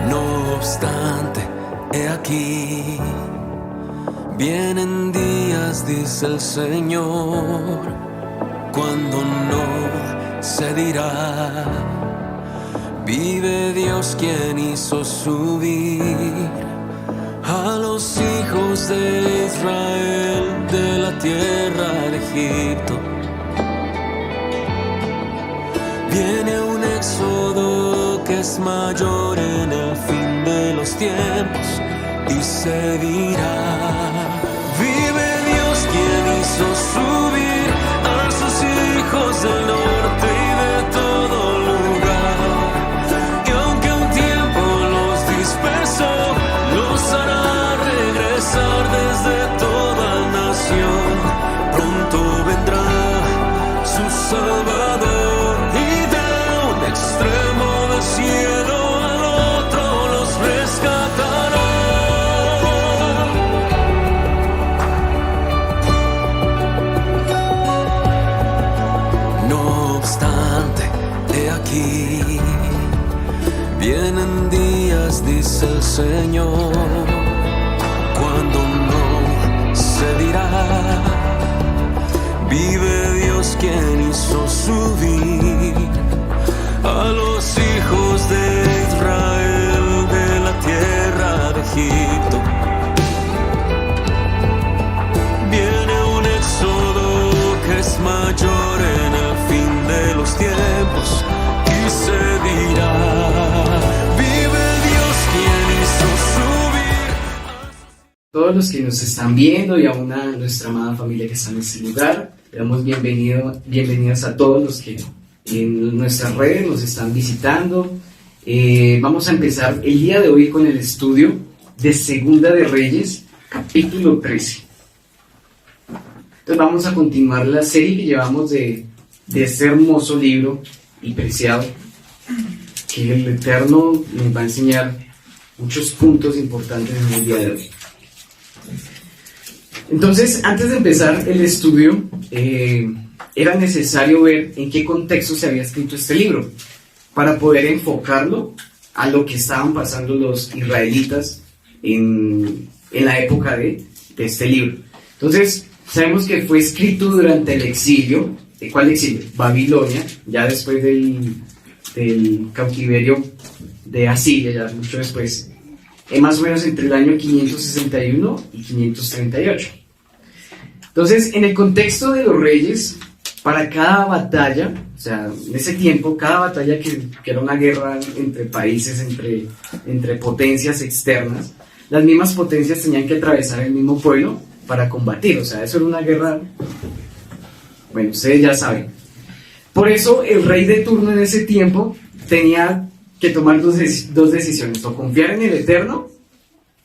No obstante, he aquí, vienen días, dice el Señor, cuando no se dirá, vive Dios quien hizo subir a los hijos de Israel de la tierra de Egipto. Viene un éxodo que es mayor en el fin de los tiempos y se dirá, vive Dios quien hizo subir a sus hijos del norte y de todo lugar. Y aunque un tiempo los dispersó, los hará regresar desde toda nación. Pronto vendrá su Salvador y de un extremo del cielo al otro los rescatará. No obstante, he aquí, vienen días, dice el Señor, cuando no se dirá, vive Dios quien hizo subir a los hijos de Israel de la tierra de Egipto. Viene un éxodo que es mayor en el fin de los tiempos y se dirá, vive Dios quien hizo subir. Todos los que nos están viendo y aún a nuestra amada familia que está en este lugar, le damos bienvenidos a todos los que en nuestras redes nos están visitando. Vamos a empezar el día de hoy con el estudio de Segunda de Reyes, capítulo 13. Entonces vamos a continuar la serie que llevamos de este hermoso libro y preciado, que el Eterno nos va a enseñar muchos puntos importantes en el día de hoy. Entonces, antes de empezar el estudio, era necesario ver en qué contexto se había escrito este libro, para poder enfocarlo a lo que estaban pasando los israelitas en la época de este libro. Entonces, sabemos que fue escrito durante el exilio. ¿De cuál exilio? Babilonia, ya después del cautiverio de Asiria, ya mucho después, más o menos entre el año 561 y 538. Entonces, en el contexto de los reyes, para cada batalla, o sea, en ese tiempo, cada batalla que era una guerra entre países, entre potencias externas, las mismas potencias tenían que atravesar el mismo pueblo para combatir. O sea, eso era una guerra, bueno, ustedes ya saben. Por eso, el rey de turno en ese tiempo tenía que tomar dos decisiones: o confiar en el Eterno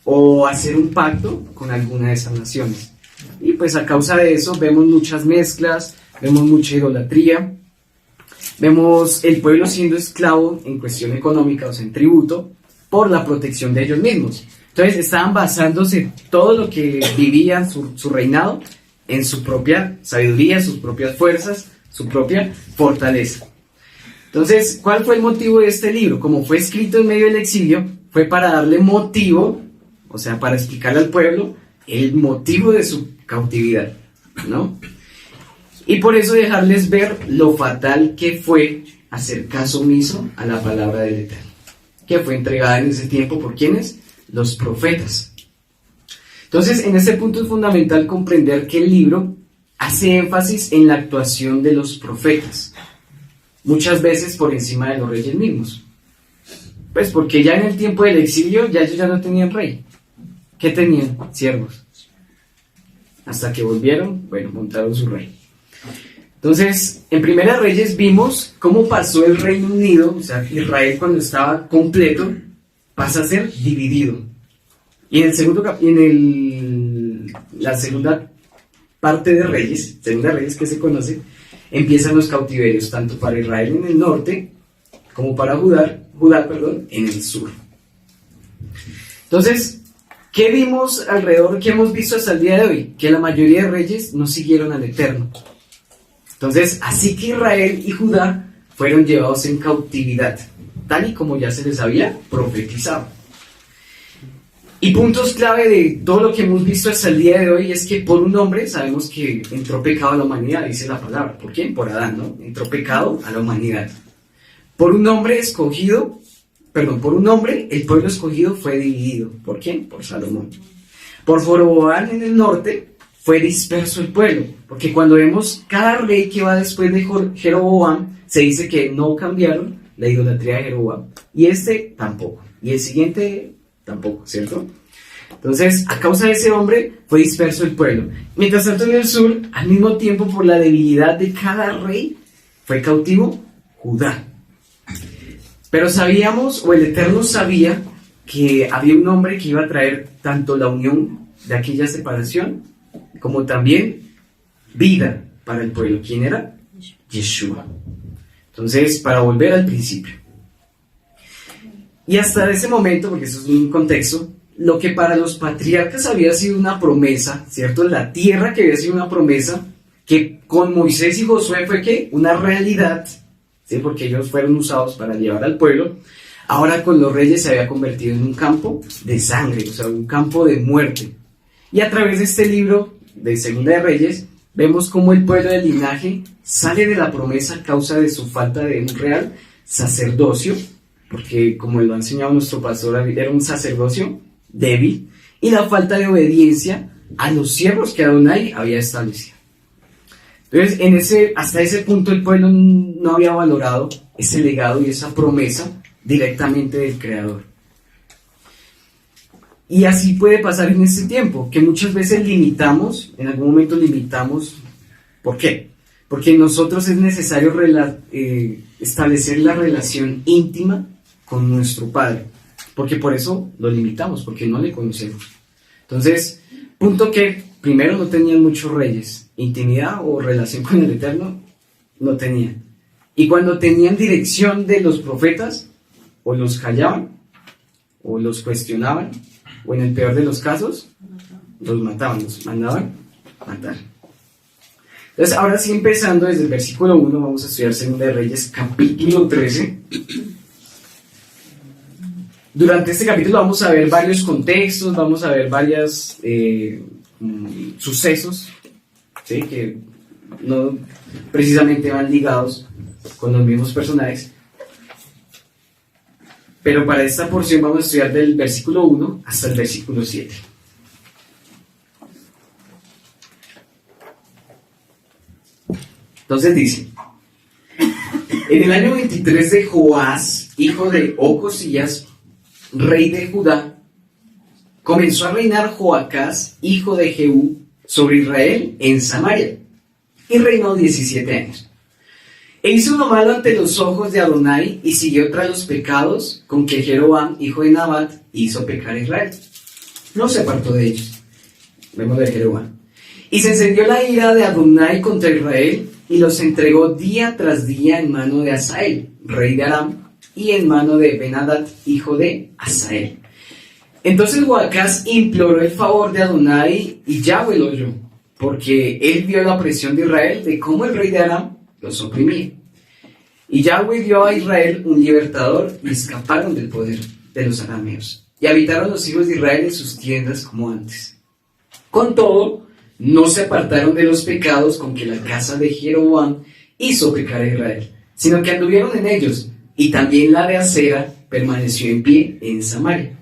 o hacer un pacto con alguna de esas naciones. Y pues a causa de eso vemos muchas mezclas, vemos mucha idolatría, vemos el pueblo siendo esclavo en cuestión económica, o sea, en tributo, por la protección de ellos mismos. Entonces estaban basándose todo lo que vivían, su reinado, en su propia sabiduría, sus propias fuerzas, su propia fortaleza. Entonces, ¿cuál fue el motivo de este libro? Como fue escrito en medio del exilio, fue para darle motivo, o sea, para explicarle al pueblo el motivo de su cautividad, ¿no? Y por eso dejarles ver lo fatal que fue hacer caso omiso a la palabra del Eterno, que fue entregada en ese tiempo por ¿quiénes? Los profetas. Entonces, en este punto es fundamental comprender que el libro hace énfasis en la actuación de los profetas, muchas veces por encima de los reyes mismos. Pues porque ya en el tiempo del exilio, ya ellos ya no tenían rey. ¿Qué tenían? Siervos. Hasta que volvieron, bueno, montaron su rey. Entonces, en Primera Reyes vimos cómo pasó el Reino Unido, o sea, Israel cuando estaba completo, pasa a ser dividido. Y en la segunda parte de Reyes, Segunda Reyes que se conoce, empiezan los cautiverios, tanto para Israel en el norte, como para Judá, en el sur. Entonces, ¿qué vimos alrededor? ¿Qué hemos visto hasta el día de hoy? Que la mayoría de reyes no siguieron al Eterno. Entonces, así que Israel y Judá fueron llevados en cautividad. tal y como ya se les había profetizado. Y puntos clave de todo lo que hemos visto hasta el día de hoy es que por un hombre sabemos que entró pecado a la humanidad, dice la palabra. ¿Por quién? Por Adán, ¿no? Entró pecado a la humanidad. Por un hombre el pueblo escogido fue dividido. ¿Por quién? Por Salomón. Por Jeroboam en el norte fue disperso el pueblo, porque cuando vemos cada rey que va después de Jeroboam, se dice que no cambiaron la idolatría de Jeroboam. Y este tampoco. Y el siguiente tampoco, ¿cierto? Entonces, a causa de ese hombre, fue disperso el pueblo. Mientras tanto, en el sur, al mismo tiempo, por la debilidad de cada rey, fue cautivo Judá. Pero sabíamos, o el Eterno sabía, que había un hombre que iba a traer tanto la unión de aquella separación, como también vida para el pueblo. ¿Quién era? Yeshua. Entonces, para volver al principio. Y hasta ese momento, porque eso es un contexto, lo que para los patriarcas había sido una promesa, ¿cierto? La tierra que había sido una promesa, que con Moisés y Josué fue ¿qué? Una realidad, ¿sí? Porque ellos fueron usados para llevar al pueblo. Ahora con los reyes se había convertido en un campo de sangre, o sea, un campo de muerte. Y a través de este libro de Segunda de Reyes, vemos cómo el pueblo del linaje sale de la promesa a causa de su falta de un real sacerdocio, porque como lo ha enseñado nuestro pastor, era un sacerdocio débil, y la falta de obediencia a los siervos que Adonai había establecido. Entonces, hasta ese punto el pueblo no había valorado ese legado y esa promesa directamente del Creador. Y así puede pasar en este tiempo, que muchas veces limitamos, en algún momento limitamos. ¿Por qué? Porque nosotros es necesario establecer la relación íntima con nuestro Padre, porque por eso lo limitamos, porque no le conocemos. Entonces, punto que primero no tenían muchos reyes, intimidad o relación con el Eterno no tenían. Y cuando tenían dirección de los profetas, o los callaban, o los cuestionaban, o en el peor de los casos, los mataban, los mandaban matar. Entonces, ahora sí, empezando desde el versículo 1, vamos a estudiar Segunda de Reyes, capítulo 13. Durante este capítulo vamos a ver varios contextos, vamos a ver varios sucesos, ¿sí? Que no precisamente van ligados con los mismos personajes. Pero para esta porción vamos a estudiar del versículo 1 hasta el versículo 7. Entonces dice: en el año 23 de Joás, hijo de Ocosías, rey de Judá, comenzó a reinar Joacás, hijo de Jehú, sobre Israel en Samaria, y reinó 17 años. E hizo lo malo ante los ojos de Adonai y siguió tras los pecados con que Jeroboam, hijo de Nabat, hizo pecar a Israel. No se apartó de ellos. Vemos de Jeroboam. Y se encendió la ira de Adonai contra Israel y los entregó día tras día en mano de Hazael, rey de Aram, y en mano de Ben-Hadad, hijo de Hazael. Entonces Joacás imploró el favor de Adonai y Yahweh lo oyó, porque él vio la opresión de Israel, de cómo el rey de Aram los oprimía. Y Yahweh dio a Israel un libertador y escaparon del poder de los arameos. Y habitaron los hijos de Israel en sus tiendas como antes. Con todo, no se apartaron de los pecados con que la casa de Jeroboam hizo pecar a Israel, sino que anduvieron en ellos, y también la de Acera permaneció en pie en Samaria.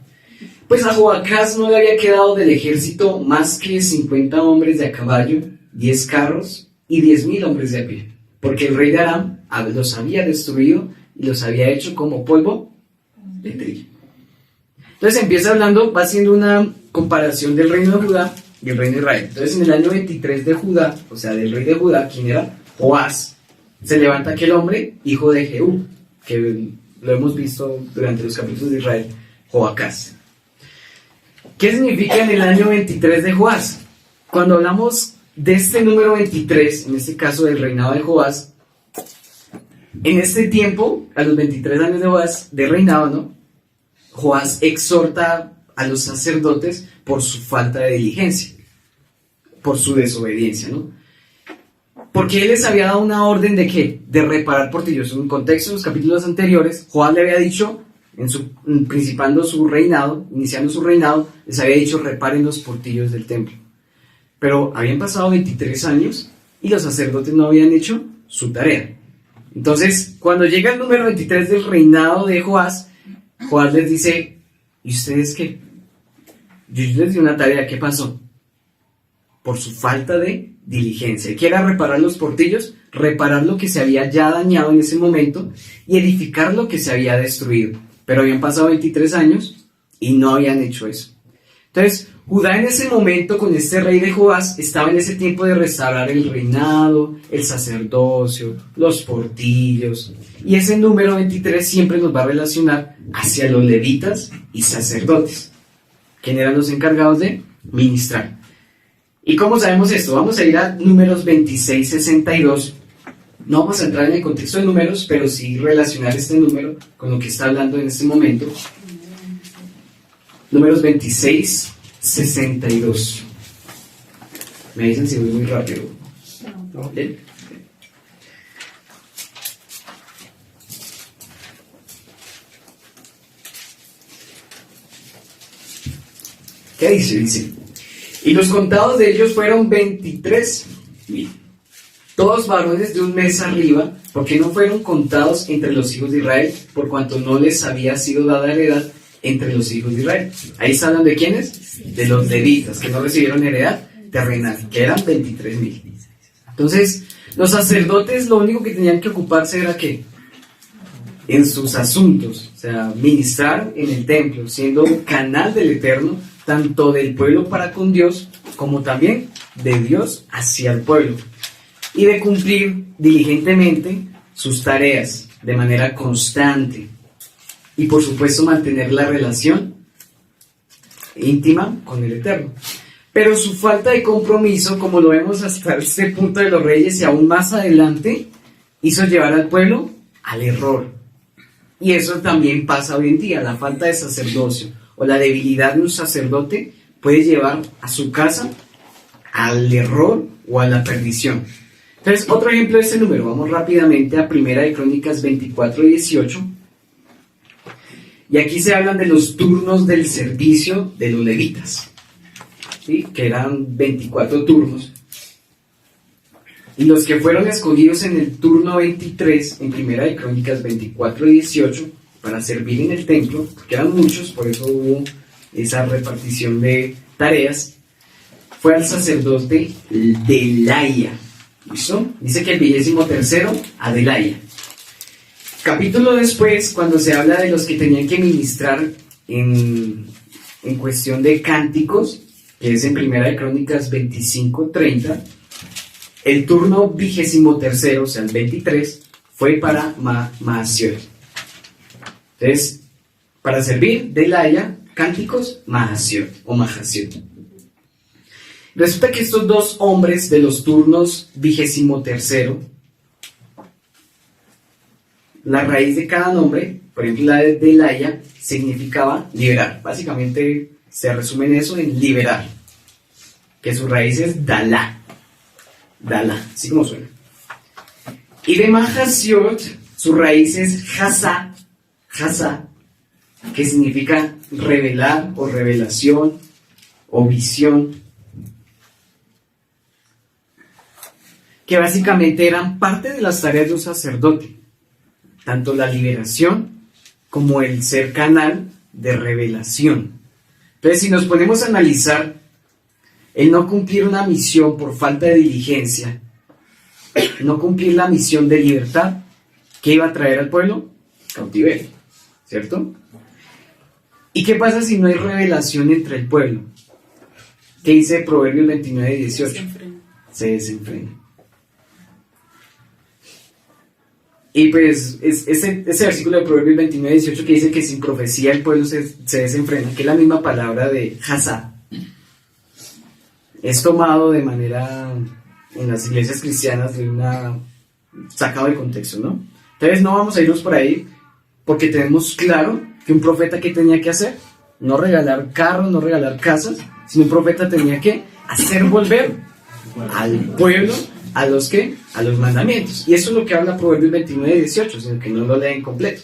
Pues a Joacás no le había quedado del ejército más que 50 hombres de a caballo, 10 carros y 10,000 hombres de a pie, porque el rey de Aram los había destruido y los había hecho como polvo de trigo. Entonces empieza hablando, va haciendo una comparación del reino de Judá y el reino de Israel. Entonces en el año 23 de Judá, o sea del rey de Judá, ¿quién era? Joás. Se levanta aquel hombre, hijo de Jehú, que lo hemos visto durante los capítulos de Israel, Joacás. ¿Qué significa en el año 23 de Joás? Cuando hablamos de este número 23, en este caso del reinado de Joás, en este tiempo, a los 23 años de Joás, de reinado, ¿no? Joás exhorta a los sacerdotes por su falta de diligencia, por su desobediencia, ¿no? Porque él les había dado una orden de ¿qué? De reparar portillos. En un contexto, en los capítulos anteriores, Joás le había dicho, iniciando su reinado, les había dicho reparen los portillos del templo. Pero habían pasado 23 años y los sacerdotes no habían hecho su tarea. Entonces, cuando llega el número 23 del reinado de Joás, Joás les dice, ¿y ustedes qué? Yo les di una tarea, ¿qué pasó? Por su falta de diligencia. ¿Qué era reparar los portillos? Reparar lo que se había ya dañado en ese momento y edificar lo que se había destruido. Pero habían pasado 23 años y no habían hecho eso. Entonces, Judá en ese momento, con este rey de Joás, estaba en ese tiempo de restaurar el reinado, el sacerdocio, los portillos. Y ese número 23 siempre nos va a relacionar hacia los levitas y sacerdotes, quienes eran los encargados de ministrar. ¿Y cómo sabemos esto? Vamos a ir a Números 26, 62. No vamos a entrar en el contexto de números, pero sí relacionar este número con lo que está hablando en este momento. Números 26, 62. Me dicen si voy muy rápido. ¿Bien? ¿Qué dice? Dice, y los contados de ellos fueron 23,000, todos varones de un mes arriba, porque no fueron contados entre los hijos de Israel, por cuanto no les había sido dada heredad entre los hijos de Israel. Ahí está hablando de quiénes, de los levitas, que no recibieron heredad terrenal, que eran 23,000. Entonces, los sacerdotes lo único que tenían que ocuparse era ¿qué? En sus asuntos, o sea, ministrar en el templo, siendo canal del Eterno, tanto del pueblo para con Dios, como también de Dios hacia el pueblo, y de cumplir diligentemente sus tareas de manera constante, y por supuesto mantener la relación íntima con el Eterno. Pero su falta de compromiso, como lo vemos hasta este punto de los reyes y aún más adelante, hizo llevar al pueblo al error. Y eso también pasa hoy en día. La falta de sacerdocio o la debilidad de un sacerdote puede llevar a su casa al error o a la perdición. Entonces, otro ejemplo de este número. Vamos rápidamente a Primera de Crónicas 24, 18. Y aquí se hablan de los turnos del servicio de los levitas, ¿sí? Que eran 24 turnos. Y los que fueron escogidos en el turno 23, en Primera de Crónicas 24, 18, para servir en el templo, porque eran muchos, por eso hubo esa repartición de tareas, fue al sacerdote Delaya. ¿Listo? Dice que el 23º a Delaya. Capítulo después, cuando se habla de los que tenían que ministrar en cuestión de cánticos, que es en Primera de Crónicas 25, 30, el turno 23º, o sea el 23, fue para Maasiot. Entonces, para servir Delaya, cánticos, Maasiot o Mahasiot. Resulta que estos dos hombres de los turnos 23º, la raíz de cada nombre, por ejemplo la de Delaya, significaba liberar. Básicamente se resume en eso, en liberar, que su raíz es Dalá, así como suena. Y de Mahasiot, su raíz es Hasá, que significa revelar o revelación o visión, que básicamente eran parte de las tareas de un sacerdote, tanto la liberación como el ser canal de revelación. Entonces, si nos ponemos a analizar el no cumplir una misión por falta de diligencia, no cumplir la misión de libertad, ¿qué iba a traer al pueblo? Cautiverio, ¿cierto? ¿Y qué pasa si no hay revelación entre el pueblo? ¿Qué dice Proverbios 29, 18? Se desenfrena. Y pues ese versículo de Proverbios 29, 18 que dice que sin profecía el pueblo se desenfrena, que es la misma palabra de Hasá, es tomado de manera en las iglesias cristianas de sacado de contexto, ¿no? Entonces no vamos a irnos por ahí, porque tenemos claro que un profeta, ¿qué tenía que hacer? No regalar carros, no regalar casas, sino un profeta tenía que hacer volver al pueblo ¿a los qué? A los mandamientos. Y eso es lo que habla Proverbios 29:18, sino que no lo leen completo.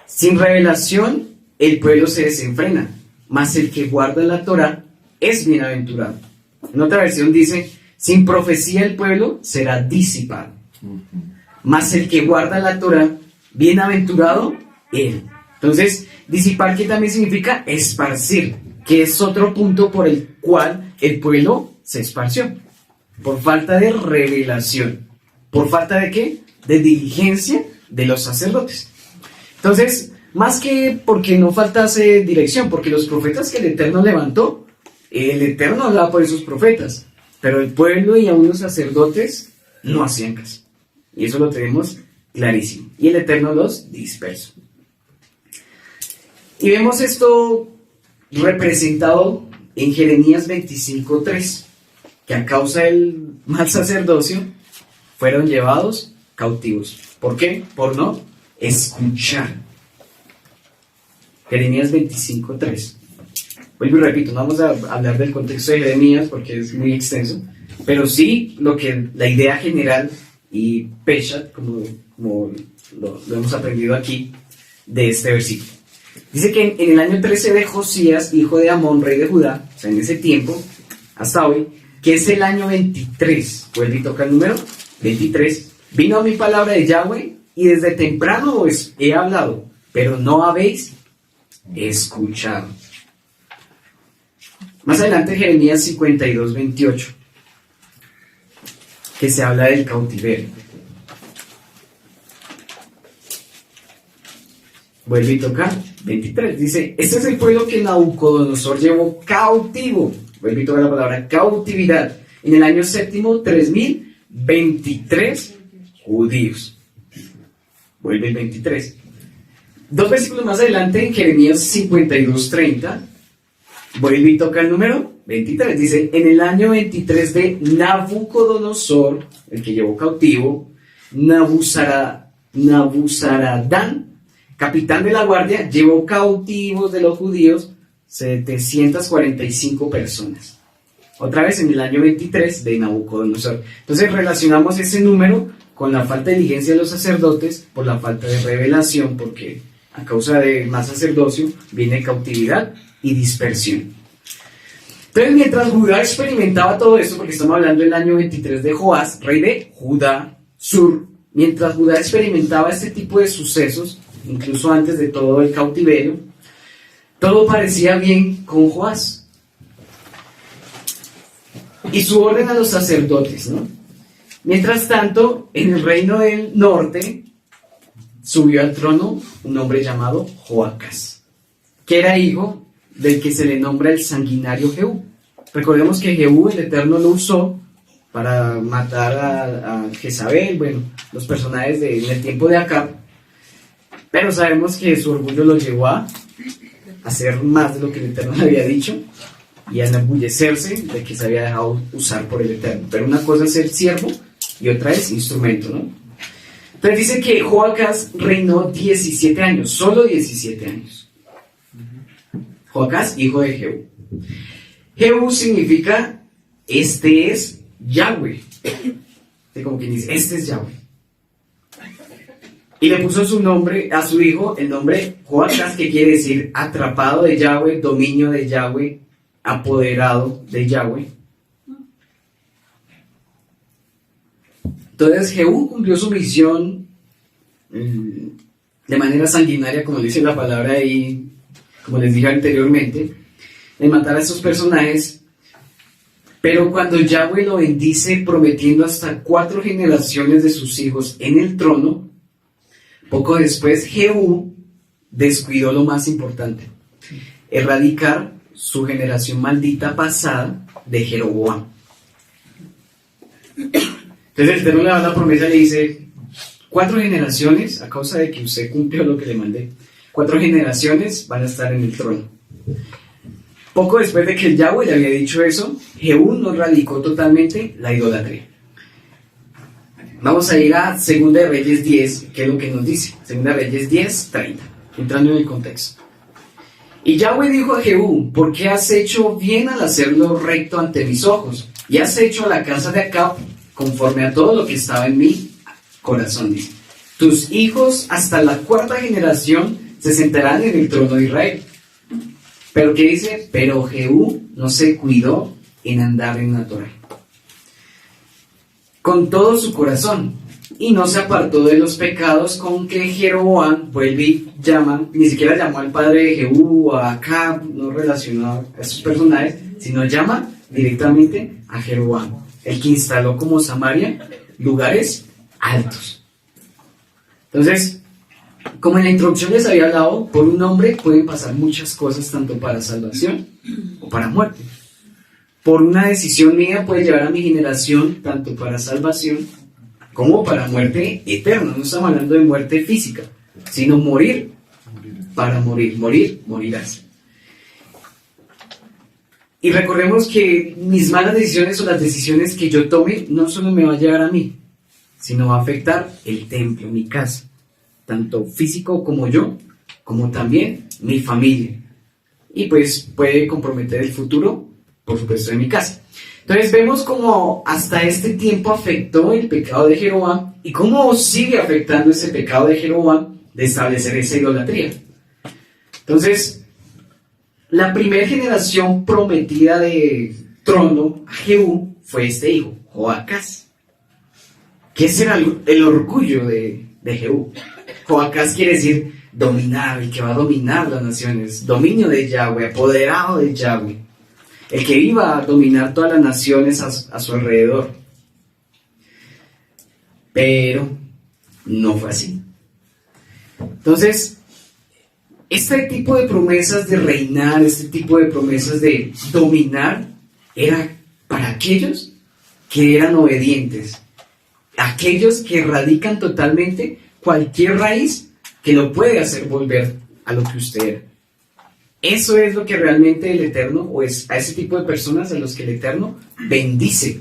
Sin revelación, el pueblo se desenfrena, mas el que guarda la Torá es bienaventurado. En otra versión dice, sin profecía el pueblo será disipado, mas el que guarda la Torá, bienaventurado él. Entonces, disipar, ¿qué también significa? Esparcir, que es otro punto por el cual el pueblo se esparció. Por falta de revelación. ¿Por falta de qué? De diligencia de los sacerdotes. Entonces, más que porque no faltase dirección, porque los profetas que el Eterno levantó, el Eterno hablaba por esos profetas, pero el pueblo y aún los sacerdotes no hacían caso. Y eso lo tenemos clarísimo. Y el Eterno los dispersó. Y vemos esto representado en Jeremías 25:3, que a causa del mal sacerdocio fueron llevados cautivos. ¿Por qué? Por no escuchar. Jeremías 25:3. Vuelvo y repito, no vamos a hablar del contexto de Jeremías porque es muy extenso, pero sí la idea general y Peshat, como lo hemos aprendido aquí, de este versículo. Dice que en el año 13 de Josías, hijo de Amón, rey de Judá, o sea, en ese tiempo, hasta hoy, que es el año 23, vuelve y toca el número 23, vino a mi palabra de Yahweh y desde temprano os he hablado, pero no habéis escuchado. Más adelante Jeremías 52:28, que se habla del cautiverio. Vuelve y toca 23, dice, este es el pueblo que Nabucodonosor llevó cautivo, vuelve y toca la palabra cautividad, en el año séptimo, 3023 judíos. Vuelve el 23. Dos versículos más adelante, en Jeremías 52:30, vuelve y toca el número 23. Dice, en el año 23 de Nabucodonosor, el que llevó cautivo, Nabuzaradán, capitán de la guardia, llevó cautivos de los judíos 745 personas. Otra vez en el año 23 de Nabucodonosor. Entonces relacionamos ese número con la falta de diligencia de los sacerdotes, por la falta de revelación, porque a causa del mal sacerdocio viene cautividad y dispersión. Entonces, mientras Judá experimentaba todo esto, porque estamos hablando del año 23 de Joás, rey de Judá Sur, mientras Judá experimentaba este tipo de sucesos, incluso antes de todo el cautiverio, todo parecía bien con Joás. Y su orden a los sacerdotes, ¿no? Mientras tanto, en el reino del norte, subió al trono un hombre llamado Joacás, que era hijo del que se le nombra el sanguinario Jehú. Recordemos que Jehú, el Eterno, lo usó para matar a Jezabel, bueno, los personajes en el tiempo de Acab, pero sabemos que su orgullo lo llevó a hacer más de lo que el Eterno le había dicho y a enorgullecerse de que se había dejado usar por el Eterno. Pero una cosa es ser siervo y otra es instrumento, ¿no? Entonces dice que Joacás reinó 17 años, solo 17 años. Joacás, hijo de Jehú. Jehú significa, este es Yahweh. Como quien dice, este es Yahweh. Y le puso su nombre a su hijo, el nombre Joacás, que quiere decir atrapado de Yahweh, dominio de Yahweh, apoderado de Yahweh. Entonces Jehú cumplió su misión de manera sanguinaria, como dice la palabra ahí, como les dije anteriormente, de matar a estos personajes. Pero cuando Yahweh lo bendice, prometiendo hasta 4 generaciones de sus hijos en el trono, poco después Jehú descuidó lo más importante: erradicar su generación maldita pasada de Jeroboam. Entonces el Eterno le da la promesa y le dice: 4 generaciones, a causa de que usted cumplió lo que le mandé, 4 generaciones van a estar en el trono. Poco después de que el Yahweh le había dicho eso, Jehú no radicó totalmente la idolatría. Vamos a ir a 2 de Reyes 10, que es lo que nos dice. 2 de Reyes 10, 30, entrando en el contexto. Y Yahweh dijo a Jehú: ¿por qué has hecho bien al hacerlo recto ante mis ojos? Y has hecho a la casa de Acab conforme a todo lo que estaba en mi corazón, dice. Tus hijos hasta la 4ª generación se sentarán en el trono de Israel. Pero ¿qué dice? Pero Jehú no se cuidó en andar en la Torá con todo su corazón, y no se apartó de los pecados con que Jeroboam vuelve y llama, ni siquiera llamó al padre de Jehú o a Acab, no relacionado a esos personajes, sino llama directamente a Jeroboam, el que instaló como Samaria lugares altos. Entonces, como en la introducción les había hablado, por un hombre pueden pasar muchas cosas, tanto para salvación o para muerte. Por una decisión mía puede llevar a mi generación tanto para salvación como para muerte eterna. No estamos hablando de muerte física, sino morir para morir. Morir, morirás. Y recordemos que mis malas decisiones o las decisiones que yo tome no solo me va a llevar a mí, sino va a afectar el templo, mi casa, tanto físico como yo, como también mi familia. Y pues puede comprometer el futuro, por supuesto, de mi casa. Entonces vemos cómo hasta este tiempo afectó el pecado de Jeroboam y cómo sigue afectando ese pecado de Jeroboam de establecer esa idolatría. Entonces, la primera generación prometida de trono a Jehú fue este hijo, Joacás, que ese era el orgullo de Jehú. Joacás quiere decir dominar, el que va a dominar las naciones, dominio de Yahweh, apoderado de Yahweh, el que iba a dominar todas las naciones a su alrededor. Pero no fue así. Entonces, este tipo de promesas de reinar, este tipo de promesas de dominar, era para aquellos que eran obedientes, aquellos que erradican totalmente cualquier raíz que lo puede hacer volver a lo que usted era. Eso es lo que realmente el Eterno, o es a ese tipo de personas a los que el Eterno bendice.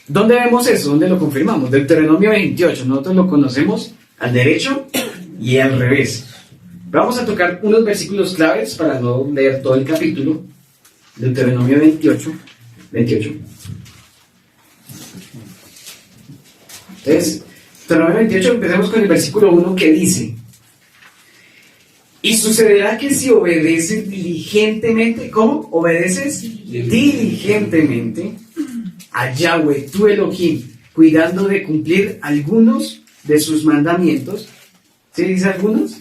¿Dónde vemos eso? ¿Dónde lo confirmamos? Deuteronomio 28, nosotros lo conocemos al derecho y al revés. Vamos a tocar unos versículos claves para no leer todo el capítulo. Deuteronomio 28. Entonces, Deuteronomio 28, empecemos con el versículo 1 que dice: y sucederá que si obedeces diligentemente, ¿cómo? ¿Obedeces? Diligentemente a Yahweh, tu Elohim, cuidando de cumplir algunos de sus mandamientos. ¿Sí dice algunos?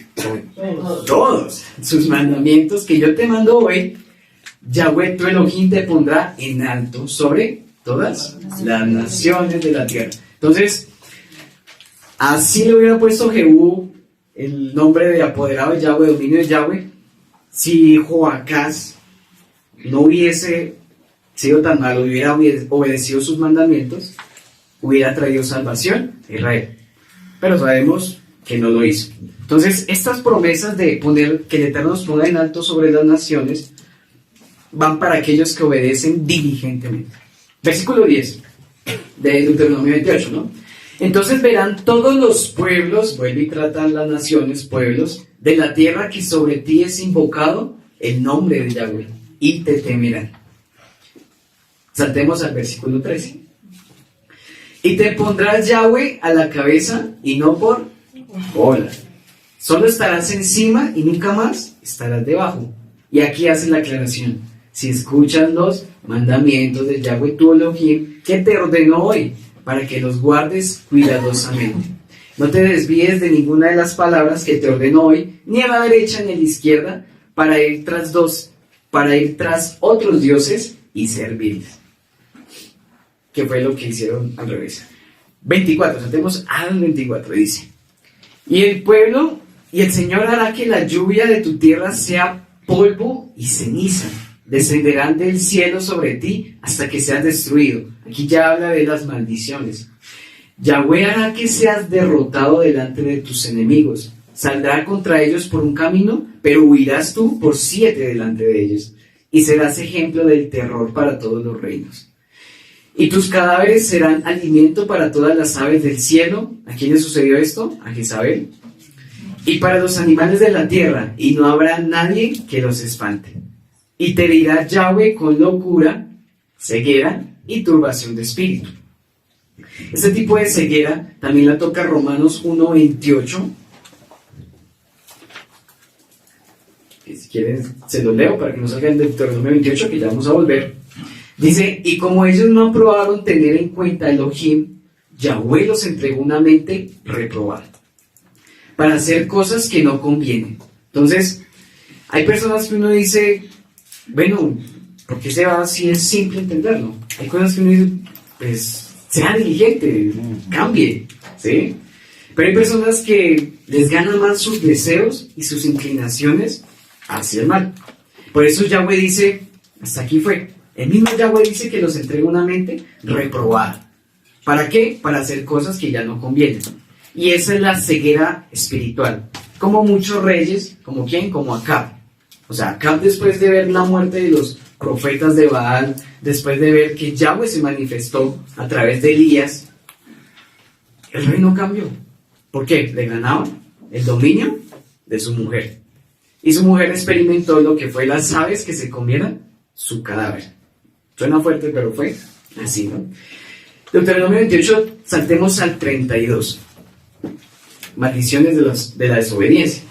Todos sus mandamientos que yo te mando hoy, Yahweh, tu Elohim, te pondrá en alto sobre todas las naciones de la tierra. Entonces, así le hubiera puesto Jehú el nombre de apoderado de Yahweh, dominio de Yahweh, si Joacás no hubiese sido tan malo, hubiera obedecido sus mandamientos, hubiera traído salvación a Israel. Pero sabemos que no lo hizo. Entonces, estas promesas de poner que el Eterno nos ponga en alto sobre las naciones van para aquellos que obedecen diligentemente. Versículo 10 de Deuteronomio 28, ¿no? Entonces verán todos los pueblos, vuelve y tratan las naciones, pueblos, de la tierra que sobre ti es invocado el nombre de Yahweh, y te temerán. Saltemos al versículo 13. Y te pondrás Yahweh a la cabeza y no por cola. Solo estarás encima y nunca más estarás debajo. Y aquí hace la aclaración. Si escuchas los mandamientos de Yahweh tu Elohim, que te ordenó hoy, para que los guardes cuidadosamente. No te desvíes de ninguna de las palabras que te ordeno hoy, ni a la derecha ni a la izquierda, para ir tras otros dioses y servirles. Que fue lo que hicieron al revés. 24, saltemos al 24, dice: y el pueblo, y el Señor hará que la lluvia de tu tierra sea polvo y ceniza. Descenderán del cielo sobre ti hasta que seas destruido. Aquí ya habla de las maldiciones. Yahweh hará que seas derrotado delante de tus enemigos. Saldrá contra ellos por un camino, pero huirás tú por 7 delante de ellos. Y serás ejemplo del terror para todos los reinos. Y tus cadáveres serán alimento para todas las aves del cielo. ¿A quién le sucedió esto? A Jezabel. Y para los animales de la tierra, y no habrá nadie que los espante. Y te dirá Yahweh con locura, ceguera y turbación de espíritu. Este tipo de ceguera también la toca Romanos 1:28. Si quieren, se lo leo para que no salgan del Deuteronomio 28, que ya vamos a volver. Dice, y como ellos no aprobaron tener en cuenta Elohim, Yahweh los entregó una mente reprobada para hacer cosas que no convienen. Entonces, hay personas que uno dice, bueno, ¿por qué se va si es simple entenderlo? Hay cosas que uno dice, pues, sea diligente, cambie, ¿sí? Pero hay personas que les ganan más sus deseos y sus inclinaciones hacia el mal. Por eso Yahweh dice, hasta aquí fue. El mismo Yahweh dice que los entrega una mente reprobada. ¿Para qué? Para hacer cosas que ya no convienen. Y esa es la ceguera espiritual. Como muchos reyes, ¿como quién? Como Acab. O sea, Acab, después de ver la muerte de los profetas de Baal, después de ver que Yahweh se manifestó a través de Elías, el reino cambió. ¿Por qué? Le ganaban el dominio de su mujer. Y su mujer experimentó lo que fue las aves que se comieran su cadáver. Suena fuerte, pero fue así, ¿no? Deuteronomio 28, saltemos al 32. Maldiciones de la desobediencia.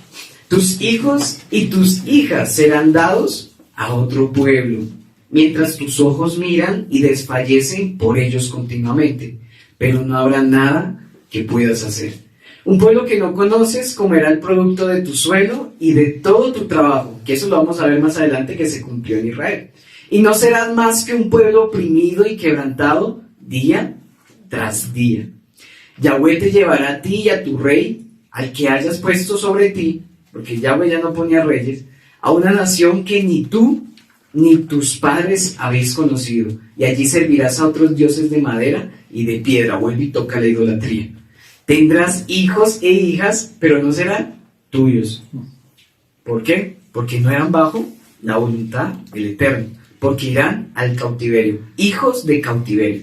Tus hijos y tus hijas serán dados a otro pueblo, mientras tus ojos miran y desfallecen por ellos continuamente, pero no habrá nada que puedas hacer. Un pueblo que no conoces comerá el producto de tu suelo y de todo tu trabajo, que eso lo vamos a ver más adelante que se cumplió en Israel. Y no serás más que un pueblo oprimido y quebrantado día tras día. Yahweh te llevará a ti y a tu rey, al que hayas puesto sobre ti, porque Yahweh ya no ponía reyes, a una nación que ni tú ni tus padres habéis conocido, y allí servirás a otros dioses de madera y de piedra. Vuelve y toca la idolatría. Tendrás hijos e hijas, pero no serán tuyos. ¿Por qué? Porque no eran bajo la voluntad del Eterno, porque irán al cautiverio, hijos de cautiverio.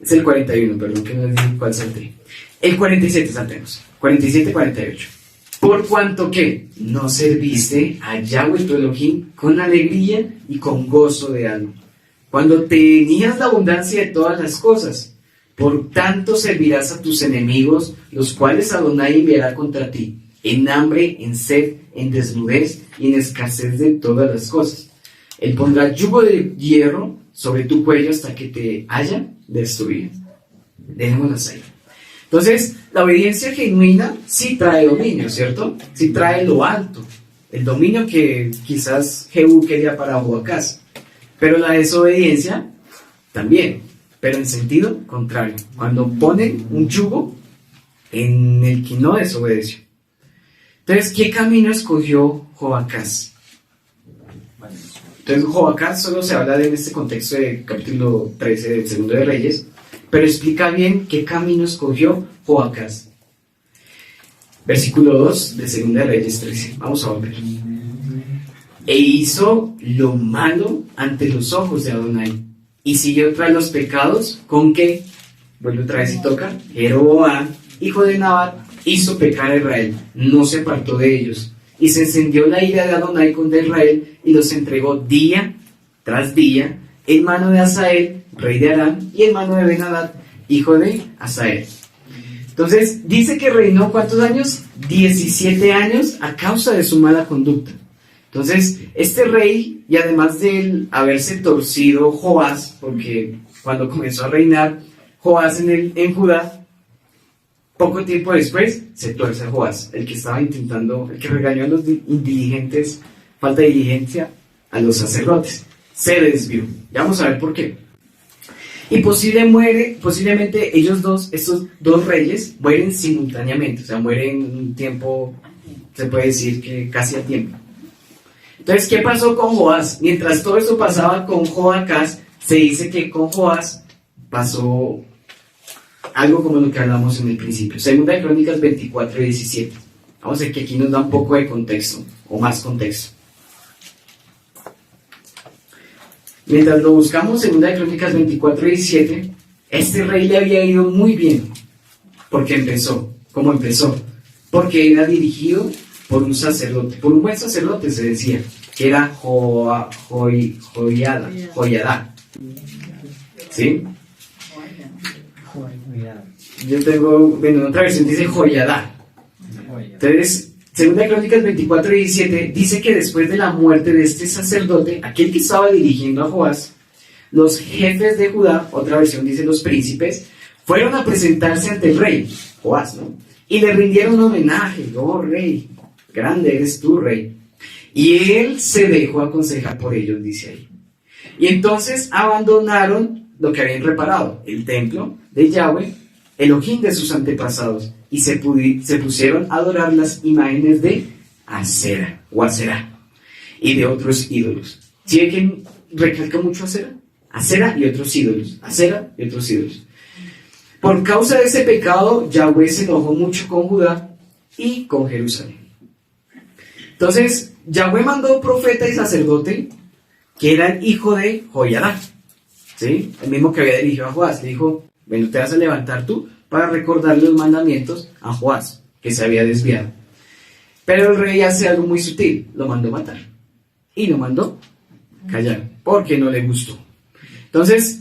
Es el 41, perdón que no les dije cuál salté. El 47 saltemos, 47-48. Por cuanto que no serviste a Yahweh tu Elohim con alegría y con gozo de alma, cuando tenías la abundancia de todas las cosas. Por tanto servirás a tus enemigos, los cuales Adonai enviará contra ti, en hambre, en sed, en desnudez y en escasez de todas las cosas. Él pondrá yugo de hierro sobre tu cuello hasta que te haya destruido. Dejémoslas ahí. Entonces, la obediencia genuina sí trae dominio, ¿cierto? Sí trae lo alto, el dominio que quizás Jehú quería para Joacás. Pero la desobediencia también, pero en sentido contrario. Cuando ponen un yugo en el que no desobedeció. Entonces, ¿qué camino escogió Joacás? Entonces, Joacás solo se habla en este contexto de capítulo 13 del Segundo de Reyes, pero explica bien qué camino escogió Joacás. Versículo 2 de Segunda de Reyes 13. Vamos a volver. E hizo lo malo ante los ojos de Adonai, y siguió tras los pecados con que, vuelve otra vez y toca, Jeroboam, hijo de Nabat, hizo pecar a Israel, no se apartó de ellos. Y se encendió la ira de Adonai contra Israel, y los entregó día tras día en mano de Hazael, rey de Aram, y en mano de Ben-Hadad, hijo de Hazael. Entonces, dice que reinó ¿cuántos años? 17 años a causa de su mala conducta. Entonces, este rey, y además de él haberse torcido Joás, porque cuando comenzó a reinar Joás en Judá, poco tiempo después se tuerce a Joás, el que estaba intentando, el que regañó a los indigentes, falta de diligencia, a los sacerdotes. Se desvió. Ya vamos a ver por qué. Y posiblemente estos dos reyes, mueren simultáneamente, o sea, mueren en un tiempo, se puede decir que casi a tiempo. Entonces, ¿qué pasó con Joás? Mientras todo esto pasaba con Joacás, se dice que con Joás pasó algo como lo que hablamos en el principio. Segunda de Crónicas 24-17. Vamos a ver que aquí nos da un poco de contexto, o más contexto. Mientras lo buscamos, Segunda de Crónicas 24-17, este rey le había ido muy bien. Porque empezó, ¿cómo empezó? Porque era dirigido por un sacerdote, por un buen sacerdote se decía, que era Joiada, ¿sí? Mira, Yo tengo, bueno, en otra versión dice Joyadá. oye, Entonces, segunda Crónicas 24:17 dice que después de la muerte de este sacerdote, aquel que estaba dirigiendo a Joás, los jefes de Judá, otra versión dice los príncipes, fueron a presentarse ante el rey, Joás, ¿no? Y le rindieron homenaje, oh rey, grande eres tú, rey. Y él se dejó aconsejar por ellos, dice ahí. Y entonces abandonaron lo que habían reparado, el templo de Yahweh, Elohim de sus antepasados, y se pusieron a adorar las imágenes de Asera o Aserá y de otros ídolos. ¿Sí ve que recalca mucho Asera? Asera y otros ídolos. Asera y otros ídolos. Por causa de ese pecado, Yahweh se enojó mucho con Judá y con Jerusalén. Entonces, Yahweh mandó profeta y sacerdote que era el hijo de Joyadá, ¿sí? El mismo que había dirigido a Joás. Le dijo, bueno, te vas a levantar tú para recordarle los mandamientos a Joás, que se había desviado. Pero el rey hace algo muy sutil, lo mandó matar. Y lo mandó callar, porque no le gustó. Entonces,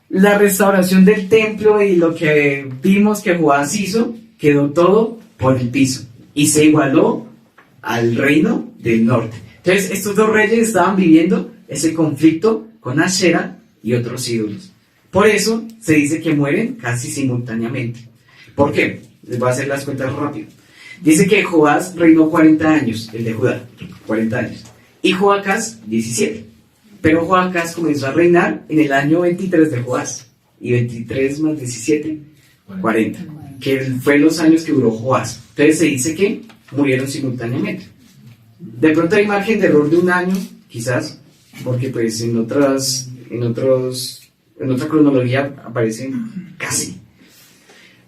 la restauración del templo y lo que vimos que Joás hizo, quedó todo por el piso. Y se igualó al reino del norte. Entonces, estos dos reyes estaban viviendo ese conflicto con Asherah y otros ídolos. Por eso se dice que mueren casi simultáneamente. ¿Por qué? Les voy a hacer las cuentas rápido. Dice que Joás reinó 40 años, el de Judá, 40 años. Y Joacás, 17. Pero Joacás comenzó a reinar en el año 23 de Joás. Y 23 más 17, 40. Que fue los años que duró Joás. Entonces se dice que murieron simultáneamente. De pronto hay margen de error de un año, quizás, porque pues en otra cronología aparecen casi.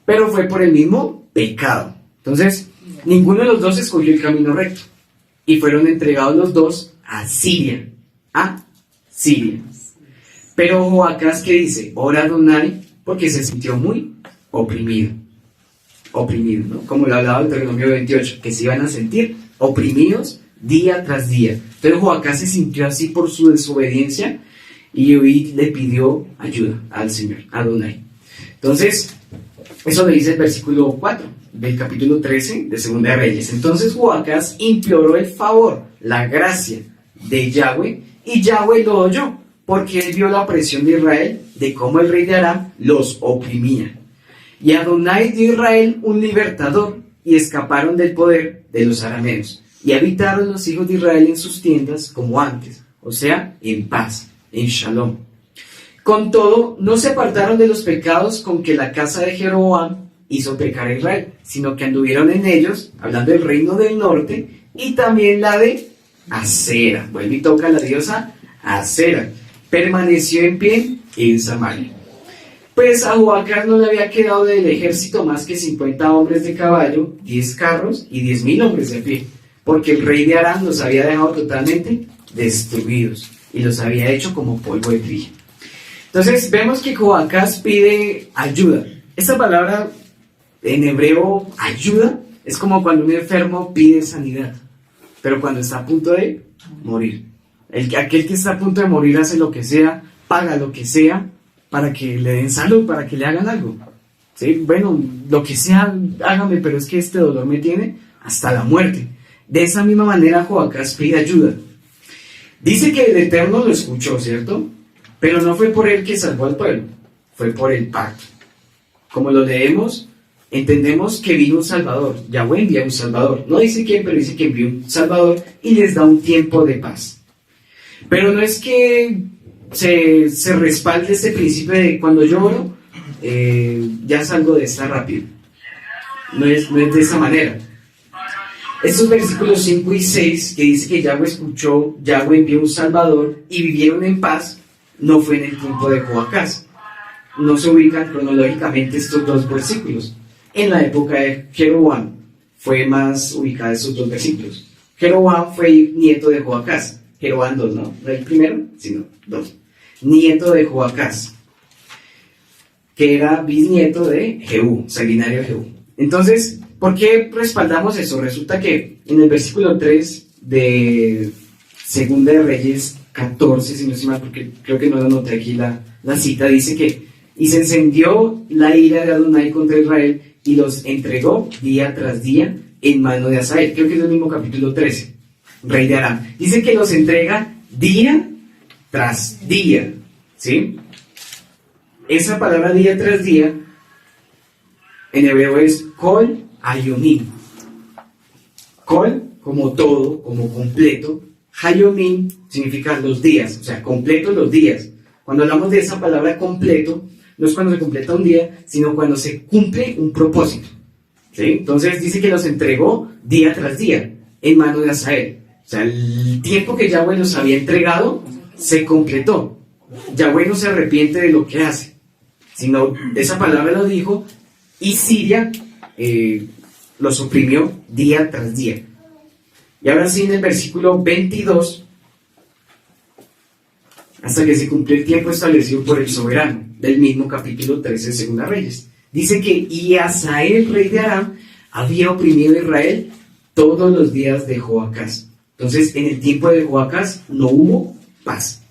Pero fue por el mismo pecado. Entonces, ninguno de los dos escogió el camino recto. Y fueron entregados los dos a Siria. A Siria. Pero Joacás, ¿qué dice? Ora Adonai, porque se sintió muy oprimido. Oprimido, ¿no? Como lo hablaba el Deuteronomio 28, que se iban a sentir oprimidos día tras día. Entonces Joacás se sintió así por su desobediencia y hoy le pidió ayuda al Señor, a Adonai. Entonces, eso le dice el versículo 4 del capítulo 13 de Segunda de Reyes. Entonces Joacás imploró el favor, la gracia de Yahweh, y Yahweh lo oyó, porque él vio la opresión de Israel, de cómo el rey de Aram los oprimía. Y Adonai dio a Israel un libertador, y escaparon del poder de los arameos. Y habitaron los hijos de Israel en sus tiendas como antes, o sea, en paz, en shalom. Con todo, no se apartaron de los pecados con que la casa de Jeroboam hizo pecar a Israel, sino que anduvieron en ellos, hablando del reino del norte, y también la de Asera. Vuelve y toca a la diosa Asera. Permaneció en pie en Samaria. Pues a Joacás no le había quedado del ejército más que 50 hombres de caballo, 10 carros y 10,000 hombres de pie, porque el rey de Aram los había dejado totalmente destruidos y los había hecho como polvo de trigo. Entonces vemos que Joacás pide ayuda. Esta palabra en hebreo, ayuda, es como cuando un enfermo pide sanidad, pero cuando está a punto de morir. Aquel que está a punto de morir hace lo que sea, paga lo que sea, para que le den salud, para que le hagan algo. ¿Sí? Bueno, lo que sea, hágame, pero es que este dolor me tiene hasta la muerte. De esa misma manera Joacás pide ayuda. Dice que el Eterno lo escuchó, ¿cierto? Pero no fue por él que salvó al pueblo, fue por el pacto. Como lo leemos, entendemos que vino un Salvador. Yahweh envía un Salvador. No dice quién, pero dice que envió un Salvador y les da un tiempo de paz. Pero no es que se respalde este principio de cuando lloro, ya salgo de esta rápido. No es de esa manera. Estos versículos 5 y 6, que dice que Yahweh escuchó, Yahweh envió un Salvador y vivieron en paz, no fue en el tiempo de Joacás. No se ubican cronológicamente estos dos versículos. En la época de Jeroboam fue más ubicada estos dos versículos. Jeroboam fue nieto de Joacás. Jeroboam 2, ¿no? No el primero, sino 2. Nieto de Joacás, que era bisnieto de Jehú, sanguinario de Jehú. Entonces, ¿por qué respaldamos eso? Resulta que en el versículo 3 de Segunda de Reyes 14, si no estoy mal, porque creo que no lo anoté aquí la cita, dice que Y se encendió la ira de Adonai contra Israel y los entregó día tras día en mano de Hazael. Creo que es el mismo capítulo 13, rey de Aram. Dice que los entrega día tras día, ¿sí? Esa palabra día tras día en hebreo es kol hayomim. Kol como todo, como completo. Hayomim significa los días, o sea, completo los días. Cuando hablamos de esa palabra completo, no es cuando se completa un día, sino cuando se cumple un propósito, ¿sí? Entonces dice que los entregó día tras día en mano de Hazael. O sea, el tiempo que Yahweh los había entregado se completó. Yahweh no se arrepiente de lo que hace, sino esa palabra lo dijo, y Siria los oprimió día tras día. Y ahora sí, en el versículo 22, hasta que se cumplió el tiempo establecido por el soberano, del mismo capítulo 13 de Segunda Reyes. Dice que y Hazael, rey de Aram, había oprimido a Israel todos los días de Joacás. Entonces, en el tiempo de Joacás no hubo paz.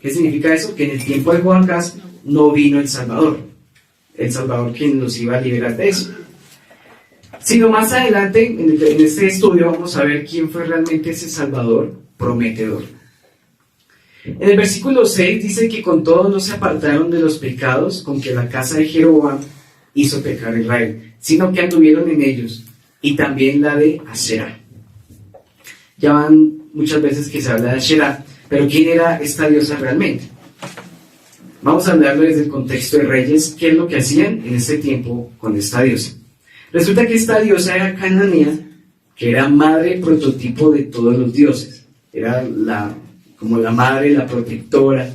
¿Qué significa eso? Que en el tiempo de Joacás no vino el Salvador quien los iba a liberar de eso. Sino más adelante, en este estudio, vamos a ver quién fue realmente ese Salvador prometedor. En el versículo 6 dice que con todo no se apartaron de los pecados con que la casa de Jeroboam hizo pecar a Israel, sino que anduvieron en ellos, y también la de Asherah. Ya van muchas veces que se habla de Asherah, pero ¿quién era esta diosa realmente? Vamos a hablarlo desde el contexto de Reyes, qué es lo que hacían en este tiempo con esta diosa. Resulta que esta diosa era cananea, que era madre prototipo de todos los dioses. Era como la madre, la protectora,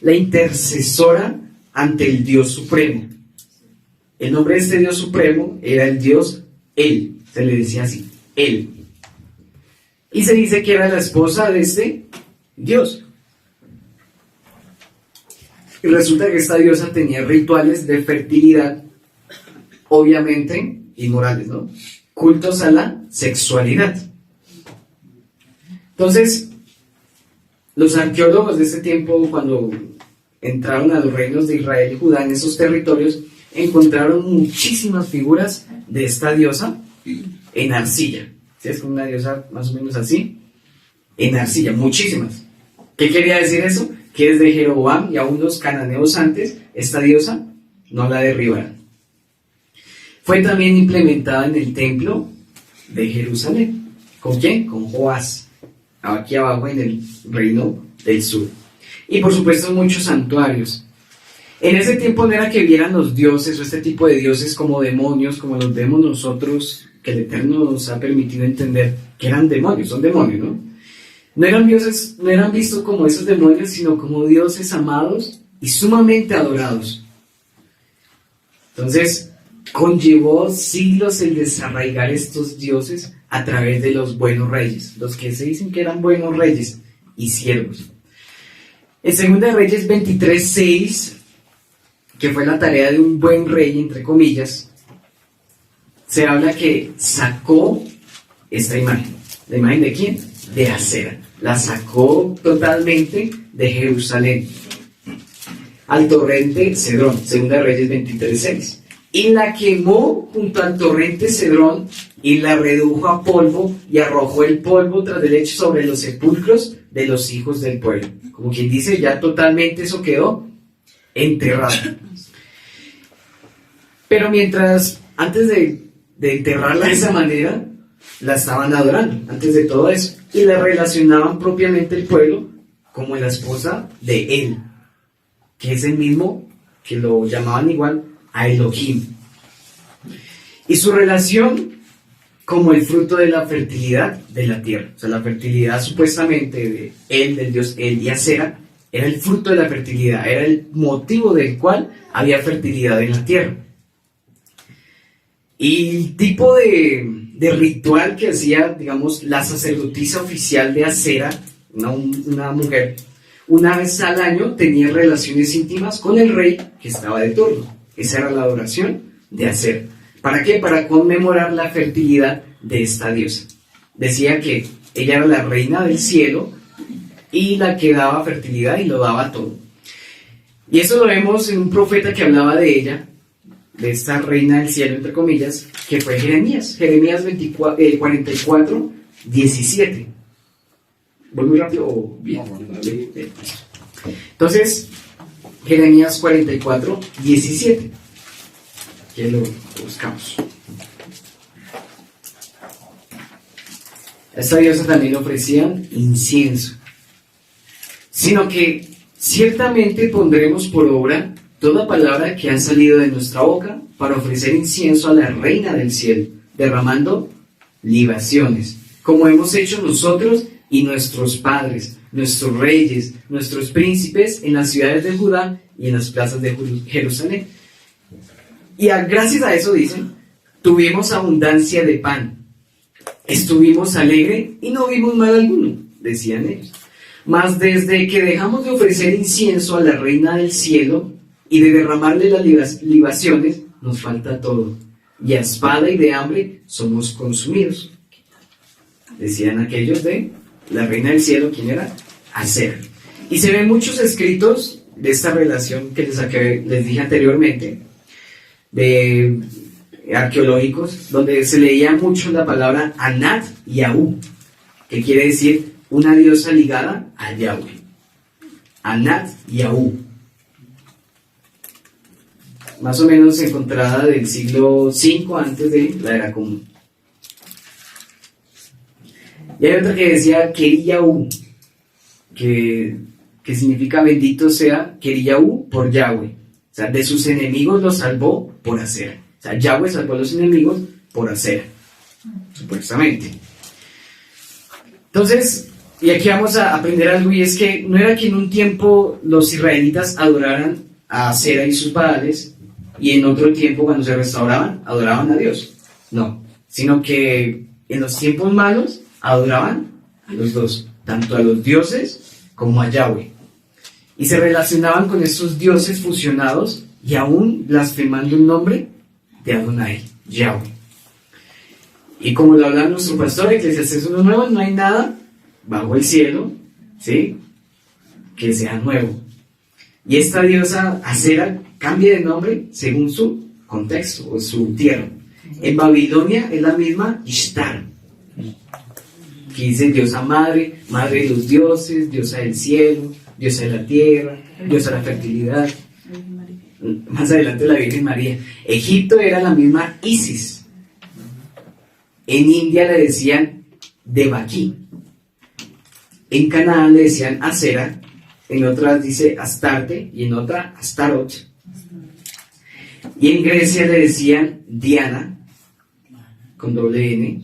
la intercesora ante el Dios Supremo. El nombre de este Dios Supremo era el Dios El, se le decía así, El. Y se dice que era la esposa de este Dios. Y resulta que esta diosa tenía rituales de fertilidad, obviamente inmorales, ¿no? Cultos a la sexualidad. Entonces, los arqueólogos de este tiempo, cuando entraron a los reinos de Israel y Judá en esos territorios, encontraron muchísimas figuras de esta diosa en arcilla. ¿Sí? Es como una diosa más o menos así, en arcilla, muchísimas. ¿Qué quería decir eso? Que desde Jeroboam y aún los cananeos antes, esta diosa no la derribaron. Fue también implementada en el templo de Jerusalén. ¿Con quién? Con Joás, aquí abajo en el reino del sur. Y por supuesto muchos santuarios. En ese tiempo no era que vieran los dioses o este tipo de dioses como demonios, como los vemos nosotros, que el Eterno nos ha permitido entender que eran demonios, son demonios, ¿no? No eran dioses, no eran vistos como esos demonios, sino como dioses amados y sumamente adorados. Entonces, conllevó siglos el desarraigar estos dioses a través de los buenos reyes, los que se dicen que eran buenos reyes y siervos. En 2 Reyes 23:6, que fue la tarea de un buen rey, entre comillas, se habla que sacó esta imagen. ¿La imagen de quién? De Asera. La sacó totalmente de Jerusalén al torrente Cedrón, 2 Reyes 23:6. Y la quemó junto al torrente Cedrón y la redujo a polvo y arrojó el polvo tras del hecho sobre los sepulcros de los hijos del pueblo. Como quien dice, ya totalmente eso quedó enterrado. Pero antes de enterrarla de esa manera, la estaban adorando, antes de todo eso. Y la relacionaban propiamente el pueblo como la esposa de él, que es el mismo que lo llamaban igual a Elohim. Y su relación como el fruto de la fertilidad de la tierra. O sea, la fertilidad supuestamente de él, del dios El y Asera, era el fruto de la fertilidad, era el motivo del cual había fertilidad en la tierra. Y el tipo de ritual que hacía, digamos, la sacerdotisa oficial de Asera, una mujer, una vez al año tenía relaciones íntimas con el rey que estaba de turno. Esa era la adoración de Asera. ¿Para qué? Para conmemorar la fertilidad de esta diosa. Decía que ella era la reina del cielo y la que daba fertilidad y lo daba todo. Y eso lo vemos en un profeta que hablaba de ella, de esta reina del cielo, entre comillas, que fue Jeremías. Jeremías 44, 17. ¿Voy muy rápido o bien? Entonces, Jeremías 44, 17. Que lo buscamos. A esta diosa también le ofrecían incienso. Sino que ciertamente pondremos por obra toda palabra que ha salido de nuestra boca para ofrecer incienso a la reina del cielo, derramando libaciones, como hemos hecho nosotros y nuestros padres, nuestros reyes, nuestros príncipes en las ciudades de Judá y en las plazas de Jerusalén. Y gracias a eso, dicen, tuvimos abundancia de pan, estuvimos alegres y no vimos mal alguno, decían ellos. Mas desde que dejamos de ofrecer incienso a la reina del cielo y de derramarle las libaciones, nos falta todo, y a espada y de hambre somos consumidos. Decían aquellos de la reina del cielo, ¿quién era? Acera. Y se ven muchos escritos de esta relación que les dije anteriormente, de arqueológicos, donde se leía mucho la palabra Anat y Aú, que quiere decir una diosa ligada a Yahweh. Anat y Aú. Más o menos encontrada del siglo V antes de la era común. Y hay otra que decía Keriyahu, que significa bendito sea Keriyahu por Yahweh. O sea, de sus enemigos los salvó por hacer. O sea, Yahweh salvó a los enemigos por hacer, supuestamente. Entonces, y aquí vamos a aprender algo, y es que no era que en un tiempo los israelitas adoraran a Acera y sus baales, y en otro tiempo, cuando se restauraban, adoraban a Dios. No, sino que en los tiempos malos adoraban a los dos, tanto a los dioses como a Yahweh. Y se relacionaban con estos dioses fusionados y aún blasfemando el nombre de Adonai, Yahweh. Y como lo habla nuestro pastor Eclesiastés 1:9, no hay nada bajo el cielo, ¿sí?, que sea nuevo. Y esta diosa Acera cambia de nombre según su contexto o su tierra. En Babilonia es la misma Ishtar, que dice diosa madre, madre de los dioses, diosa del cielo, diosa de la tierra, diosa de la fertilidad. Más adelante la Virgen María. Egipto era la misma Isis. En India le decían Devaki. En Canaán le decían Acera. En otras dice Astarte y en otra Astarot. Y en Grecia le decían Diana, con doble N.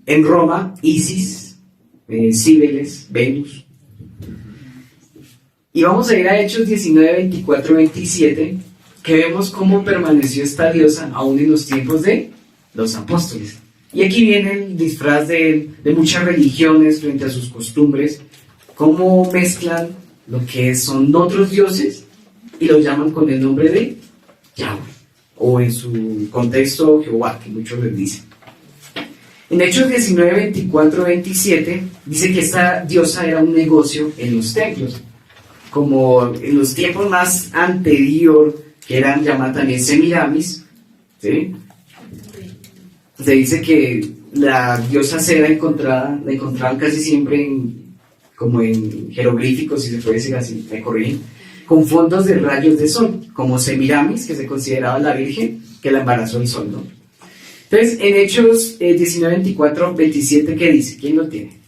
En Roma, Isis, Cíbeles, Venus. Y vamos a ir a Hechos 19, 24, 27, que vemos cómo permaneció esta diosa aún en los tiempos de los apóstoles. Y aquí viene el disfraz de muchas religiones frente a sus costumbres, cómo mezclan lo que son otros dioses y lo llaman con el nombre de Yahweh, o en su contexto Jehová, que muchos les dicen. En Hechos 19, 24, 27, dice que esta diosa era un negocio en los templos, como en los tiempos más anterior, que eran llamadas también Semiramis, ¿sí? Se dice que la diosa Acera la encontraban casi siempre como en jeroglíficos, si se puede decir así, me corrigen, con fondos de rayos de sol, como Semiramis, que se consideraba la Virgen que la embarazó el sol, ¿no? Entonces, en Hechos 19, 24, 27, ¿qué dice? ¿Quién lo tiene?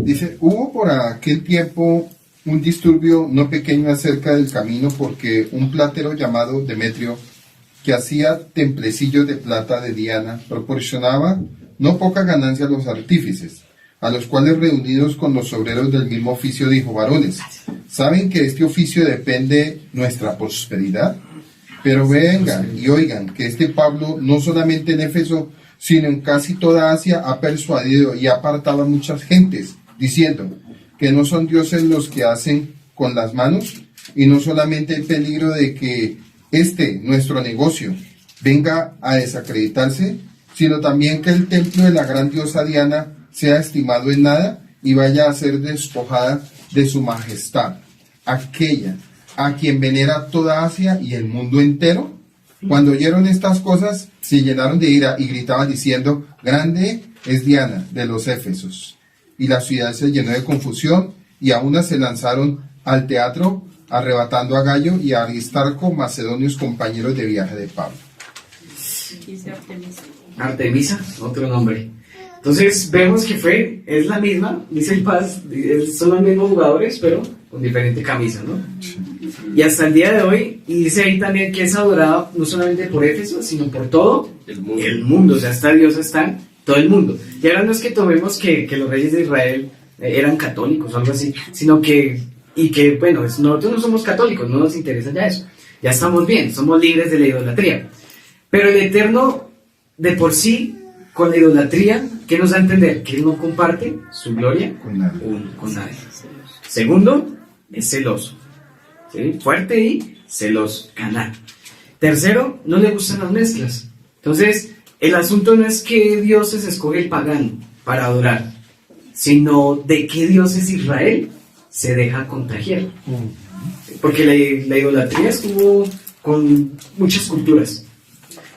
Dice, hubo por aquel tiempo un disturbio no pequeño acerca del camino, porque un platero llamado Demetrio, que hacía templecillos de plata de Diana, proporcionaba no poca ganancia a los artífices, a los cuales, reunidos con los obreros del mismo oficio, dijo: varones, ¿saben que este oficio depende nuestra prosperidad? Pero vengan y oigan que este Pablo, no solamente en Éfeso, sino en casi toda Asia, ha persuadido y ha apartado a muchas gentes, diciendo que no son dioses los que hacen con las manos, y no solamente hay peligro de que nuestro negocio, venga a desacreditarse, sino también que el templo de la gran diosa Diana sea estimado en nada y vaya a ser despojada de su majestad, aquella a quien venera toda Asia y el mundo entero. Cuando oyeron estas cosas, se llenaron de ira y gritaban diciendo: grande es Diana de los Éfesos. Y la ciudad se llenó de confusión, y a una se lanzaron al teatro, arrebatando a Gallo y a Aristarco, macedonios compañeros de viaje de Pablo. Dice Artemisa. Artemisa, otro nombre. Entonces vemos que es la misma, dice el Paz, son los mismos jugadores, pero con diferente camisa, ¿no? Y hasta el día de hoy, y dice ahí también que es adorada no solamente por Éfeso, sino por todo el mundo. O sea, esta diosa está en todo el mundo. Y ahora no es que tomemos que los reyes de Israel eran católicos o algo así, sino bueno, nosotros no somos católicos, no nos interesa ya eso. Ya estamos bien, somos libres de la idolatría. Pero el Eterno, de por sí, con la idolatría, ¿qué nos da a entender? Que Él no comparte su gloria Con nadie. con nadie. Segundo, es celoso. ¿Sí? Fuerte y celoso, ganar. Tercero, no le gustan las mezclas. Entonces, el asunto no es qué dioses escoge el pagano para adorar, sino de qué dioses Israel se deja contagiar. Porque la idolatría estuvo con muchas culturas.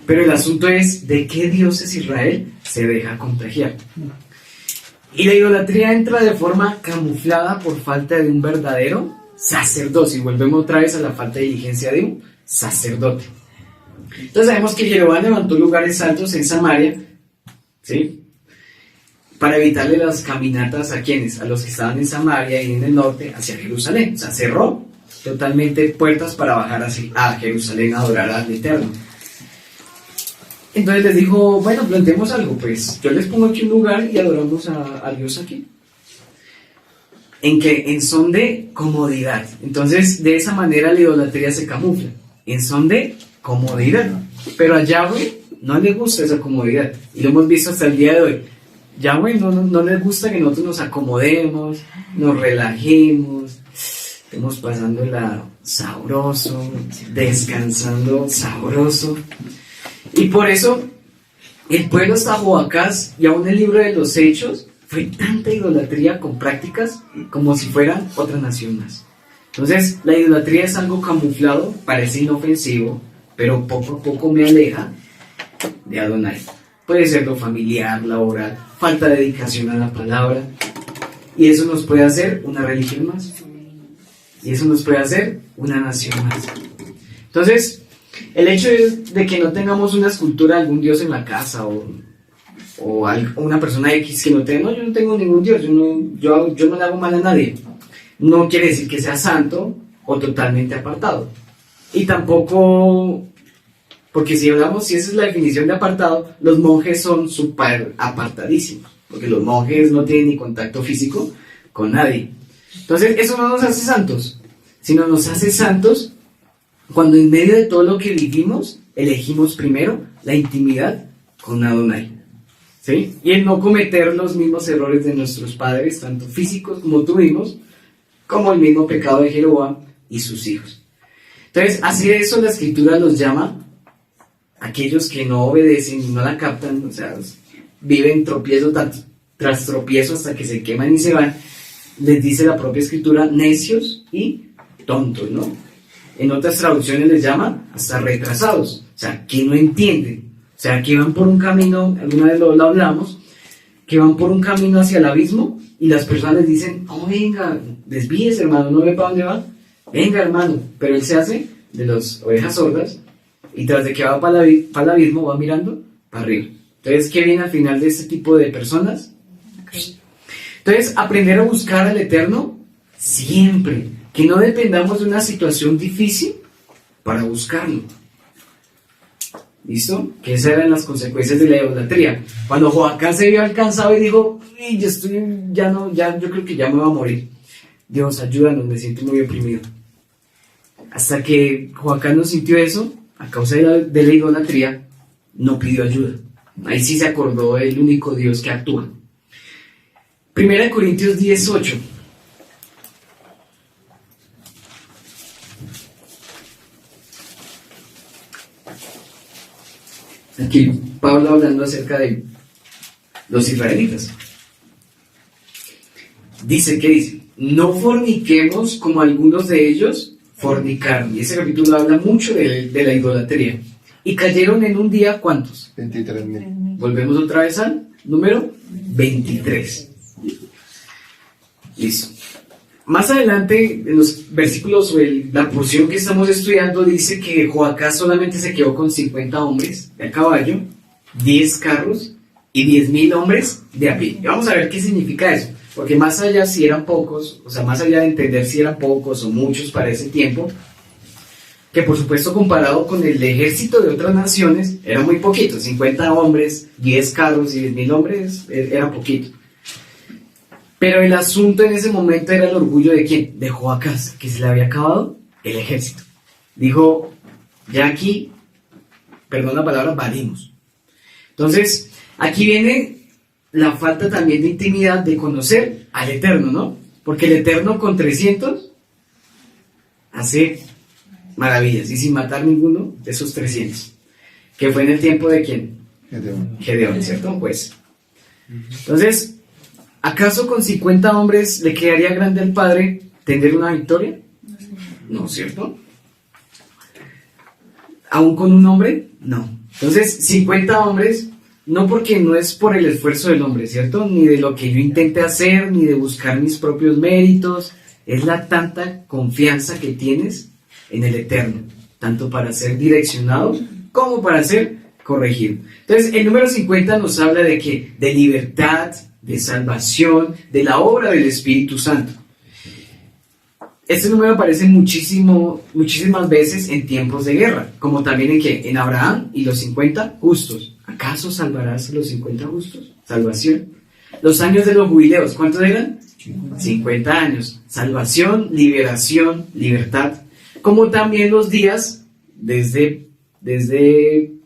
Pero el asunto es de qué dioses Israel se deja contagiar. Y la idolatría entra de forma camuflada por falta de un verdadero sacerdocio. Y volvemos otra vez a la falta de diligencia de un sacerdote. Entonces sabemos que Jeroboam levantó lugares altos en Samaria, ¿sí? Para evitarle las caminatas a quienes, a los que estaban en Samaria y en el norte hacia Jerusalén. O sea, cerró totalmente puertas para bajar a Jerusalén a adorar al Eterno. Entonces les dijo, bueno, planteemos algo, pues yo les pongo aquí un lugar y adoramos a Dios aquí. En son de comodidad. Entonces de esa manera la idolatría se camufla, en son de comodidad. Pero a Yahweh no le gusta esa comodidad, y lo hemos visto hasta el día de hoy. Yahweh no les gusta que nosotros nos acomodemos, nos relajemos, estemos pasándola sabroso, descansando sabroso. Y por eso el pueblo hasta Joacás y aún el libro de los Hechos fue tanta idolatría con prácticas como si fueran otra nación más. Entonces la idolatría es algo camuflado, parece inofensivo, pero poco a poco me aleja de Adonai. Puede ser lo familiar, laboral, falta de dedicación a la palabra, y eso nos puede hacer una religión más, y eso nos puede hacer una nación más. Entonces el hecho de que no tengamos una escultura de algún dios en la casa o una persona X que no tenga, no, yo no tengo ningún dios, yo no le hago mal a nadie, no quiere decir que sea santo o totalmente apartado. Y tampoco, porque si esa es la definición de apartado, los monjes son súper apartadísimos, porque los monjes no tienen ni contacto físico con nadie. Entonces eso no nos hace santos, sino nos hace santos cuando en medio de todo lo que vivimos, elegimos primero la intimidad con Adonai, ¿sí? Y el no cometer los mismos errores de nuestros padres, tanto físicos como tuvimos, como el mismo pecado de Jeroboam y sus hijos. Entonces, así de eso la Escritura los llama aquellos que no obedecen y no la captan, o sea, viven tropiezo tras tropiezo hasta que se queman y se van. Les dice la propia Escritura necios y tontos, ¿no? En otras traducciones les llama hasta retrasados, o sea, que no entienden, o sea, que van por un camino, alguna vez lo hablamos, que van por un camino hacia el abismo y las personas les dicen, oh, venga, desvíese, hermano, no ve para dónde va, venga, hermano, pero él se hace de las ovejas sordas y tras de que va para el abismo va mirando para arriba. Entonces, ¿qué viene al final de este tipo de personas? Entonces, aprender a buscar al Eterno siempre. Que no dependamos de una situación difícil para buscarlo. ¿Listo? Que esas eran las consecuencias de la idolatría. Cuando Joacán se vio alcanzado y dijo, yo creo que ya me voy a morir. Dios, ayúdanos, me siento muy oprimido. Hasta que Joacán no sintió eso, a causa de la idolatría, no pidió ayuda. Ahí sí se acordó del único Dios que actúa. 1 Corintios 10:8. Aquí Pablo hablando acerca de los israelitas. ¿Qué dice? no forniquemos como algunos de ellos fornicaron. Y ese capítulo habla mucho de la idolatría. Y cayeron en un día, ¿cuántos? 23.000. Volvemos otra vez al número 23. Listo. Más adelante, en los versículos o la porción que estamos estudiando, dice que Joacás solamente se quedó con 50 hombres de a caballo, 10 carros y 10.000 hombres de a pie. Y vamos a ver qué significa eso. Porque más allá si eran pocos, o sea, más allá de entender si eran pocos o muchos para ese tiempo, que por supuesto comparado con el ejército de otras naciones, era muy poquito, 50 hombres, 10 carros y 10.000 hombres, era poquito. Pero el asunto en ese momento era el orgullo de ¿quién? De Joacás, que se le había acabado el ejército. Dijo, ya aquí, perdón la palabra, valimos. Entonces, aquí viene la falta también de intimidad de conocer al Eterno, ¿no? Porque el Eterno con 300 hace maravillas y sin matar ninguno de esos 300. Que fue en el tiempo de ¿quién? Gedeón, ¿cierto? Pues. Entonces, ¿acaso con 50 hombres le quedaría grande al Padre tener una victoria? No, ¿cierto? ¿Aún con un hombre? No. Entonces, 50 hombres, no porque no es por el esfuerzo del hombre, ¿cierto? Ni de lo que yo intente hacer, ni de buscar mis propios méritos. Es la tanta confianza que tienes en el Eterno, tanto para ser direccionado como para ser corregido. Entonces, el número 50 nos habla de que de libertad, de salvación, de la obra del Espíritu Santo. Este número aparece muchísimas veces en tiempos de guerra, como también en Abraham y los 50 justos. ¿Acaso salvarás a los 50 justos? Salvación. Los años de los jubileos, ¿cuántos eran? 50 años. Salvación, liberación, libertad. Como también los días desde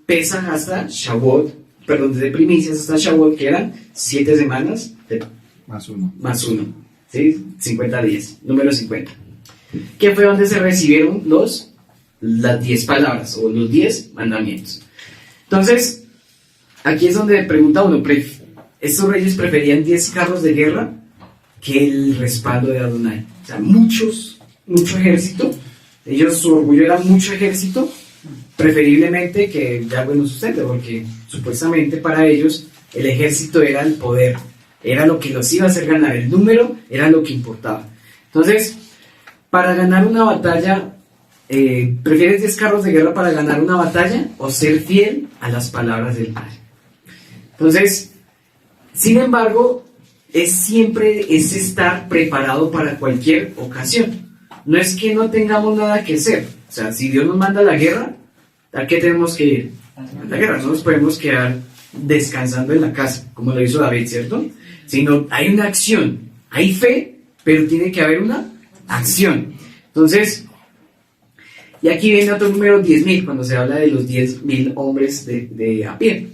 Pesaj hasta Shavuot, desde primicias hasta Shavuot, que eran 7 semanas Más uno. más 1, ¿sí? 50 días, número 50. Que fue donde se recibieron las 10 palabras o los 10 mandamientos. Entonces, aquí es donde pregunta uno, ¿estos reyes preferían 10 carros de guerra que el respaldo de Adonai? O sea, mucho ejército. Ellos, su orgullo era mucho ejército, preferiblemente que Yahweh no suceda, porque supuestamente para ellos el ejército era el poder, era lo que los iba a hacer ganar, el número era lo que importaba. Entonces, para ganar una batalla, ¿prefieres 10 carros de guerra para ganar una batalla o ser fiel a las palabras del Padre? Entonces, sin embargo, es estar preparado para cualquier ocasión. No es que no tengamos nada que hacer. O sea, si Dios nos manda a la guerra, ¿a qué tenemos que ir? A la guerra. No nos podemos quedar descansando en la casa, como lo hizo David, ¿cierto? Sino hay una acción, hay fe, pero tiene que haber una acción. Entonces, y aquí viene otro número, 10.000, cuando se habla de los 10.000 hombres de a pie.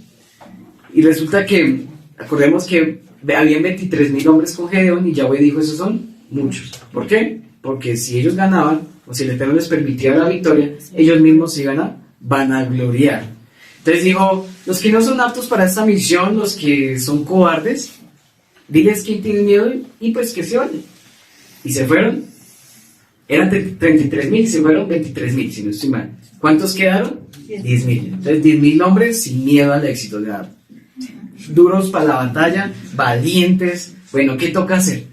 Y resulta que, acordemos que habían 23.000 hombres con Gedeón y Yahweh dijo, esos son muchos. ¿Por qué? Porque si ellos ganaban, o si el Eterno les permitía la victoria, ellos mismos se iban a vanagloriar. Entonces dijo, los que no son aptos para esta misión, los que son cobardes, diles quién tiene miedo y pues que se vayan. Y se fueron, eran 33.000, se fueron 23.000, si no estoy mal. ¿Cuántos quedaron? 10.000. Entonces 10.000 hombres sin miedo al éxito, duros para la batalla, valientes. Bueno, ¿qué toca hacer?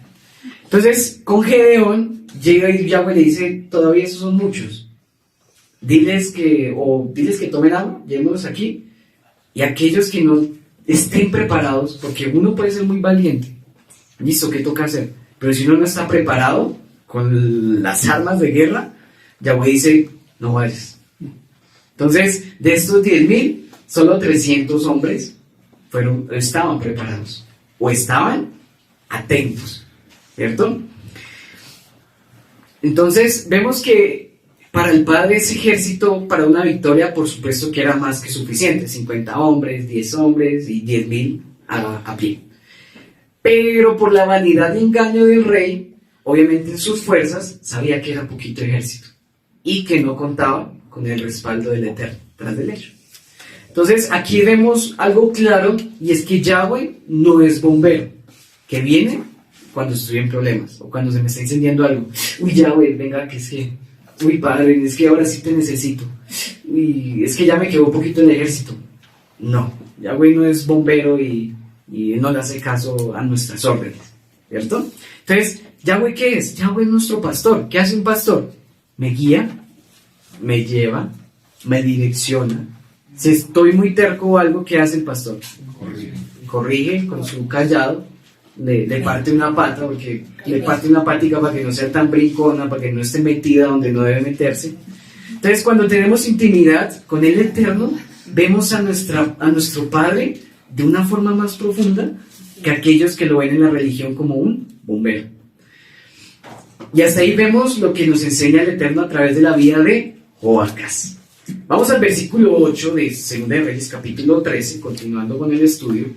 Entonces, con Gedeón, llega y Yahweh le dice, todavía esos son muchos. Diles que tomen agua, llevémoslos aquí. Y aquellos que no estén preparados, porque uno puede ser muy valiente. Listo, ¿qué toca hacer? Pero si uno no está preparado con las armas de guerra, Yahweh dice, no vayas. Entonces, de estos 10.000, solo 300 hombres estaban preparados o estaban atentos, ¿cierto? Entonces vemos que para el Padre ese ejército para una victoria por supuesto que era más que suficiente, 50 hombres, 10 hombres y 10.000 a pie. Pero por la vanidad y engaño del rey, obviamente en sus fuerzas sabía que era poquito ejército y que no contaba con el respaldo del Eterno tras del hecho. Entonces aquí vemos algo claro y es que Yahweh no es bombero, que viene cuando estoy en problemas o cuando se me está incendiando algo. Uy, Yahweh, venga, que es que, uy, Padre, es que ahora sí te necesito. Uy, es que ya me quedó un poquito el ejército. No, Yahweh no es bombero y no le hace caso a nuestras órdenes, ¿cierto? Entonces, ¿Yahweh qué es? Yahweh es nuestro pastor. ¿Qué hace un pastor? Me guía, me lleva, me direcciona. Si estoy muy terco o algo, ¿qué hace el pastor? Corrige con su callado, le parte una pata, porque le parte una patica para que no sea tan brincona, para que no esté metida donde no debe meterse. Entonces, cuando tenemos intimidad con el Eterno, vemos a nuestro Padre de una forma más profunda que aquellos que lo ven en la religión como un bombero. Y hasta ahí vemos lo que nos enseña el Eterno a través de la vida de Joacás. Vamos al versículo 8 de 2 de Reyes, capítulo 13, continuando con el estudio.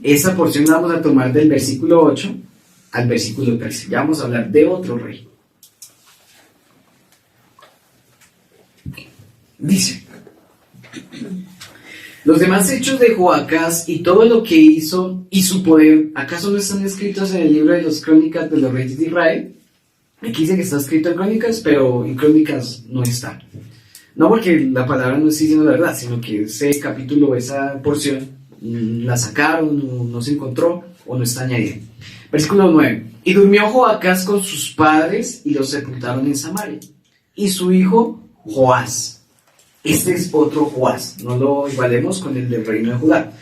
Esa porción la vamos a tomar del versículo 8 al versículo 13. Ya vamos a hablar de otro rey. Dice: los demás hechos de Joacás y todo lo que hizo y su poder, ¿acaso no están escritos en el libro de las crónicas de los reyes de Israel? Aquí dice que está escrito en crónicas, pero en crónicas no está. No porque la palabra no esté diciendo la verdad, sino que ese capítulo, esa porción, la sacaron, no se encontró o no está añadida. Versículo 9. Y durmió Joacás con sus padres y los sepultaron en Samaria. Y su hijo Joás. Este es otro Joás, no lo igualemos con el del reino de Judá.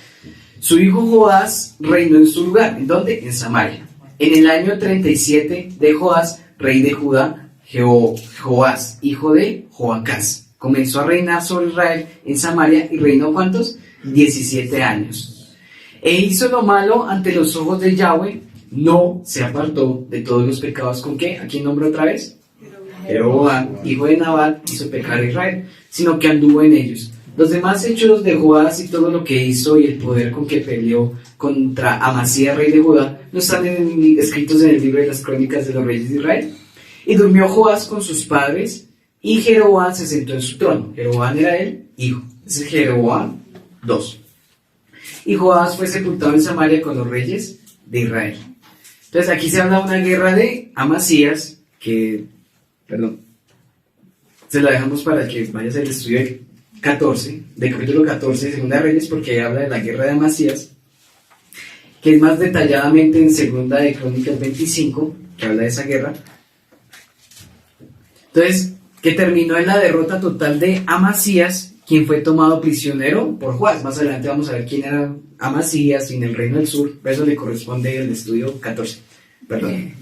Su hijo Joás reinó en su lugar. ¿En dónde? En Samaria. En el año 37 de Joás, rey de Judá, Joás, hijo de Joacás, comenzó a reinar sobre Israel en Samaria y reinó ¿cuántos? 17 años. E hizo lo malo ante los ojos de Yahweh, no se apartó de todos los pecados. ¿Con qué? ¿A quién nombra otra vez? Jeroboam, hijo de Nabat, hizo pecar a Israel, sino que anduvo en ellos. Los demás hechos de Joás y todo lo que hizo y el poder con que peleó contra Amasías, rey de Judá, no están escritos en el libro de las crónicas de los reyes de Israel. Y durmió Joás con sus padres, y Jeroboam se sentó en su trono. Jeroboam era el hijo. Es Jeroboam 2. Y Joás fue sepultado en Samaria con los reyes de Israel. Entonces aquí se habla de una guerra de Amasías, se la dejamos para que vayas al estudio de capítulo 14 de Segunda de Reyes, porque habla de la guerra de Amasías, que es más detalladamente en Segunda de Crónicas 25, que habla de esa guerra. Entonces, que terminó en la derrota total de Amasías, quien fue tomado prisionero por Joás. Más adelante vamos a ver quién era Amasías en el reino del sur, eso le corresponde al estudio 14. Perdón.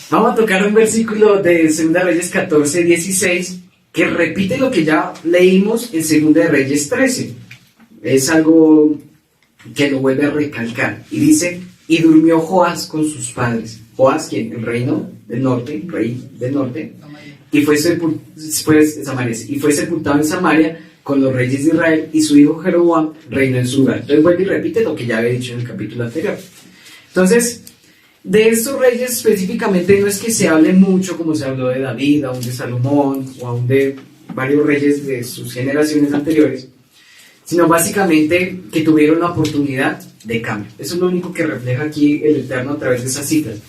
Vamos a tocar un versículo de 2 de Reyes 14, 16, que repite lo que ya leímos en 2 de Reyes 13. Es algo que lo vuelve a recalcar. Y dice: y durmió Joás con sus padres. Joás, ¿quién? El reino del norte, rey del norte. Y fue sepultado en Samaria con los reyes de Israel, y su hijo Jeroboam reinó en su lugar. Entonces vuelve y repite lo que ya había dicho en el capítulo anterior. Entonces, de estos reyes específicamente no es que se hable mucho como se habló de David, aún de Salomón o aún de varios reyes de sus generaciones anteriores, sino básicamente que tuvieron la oportunidad de cambio. Eso es lo único que refleja aquí el Eterno a través de esas citas,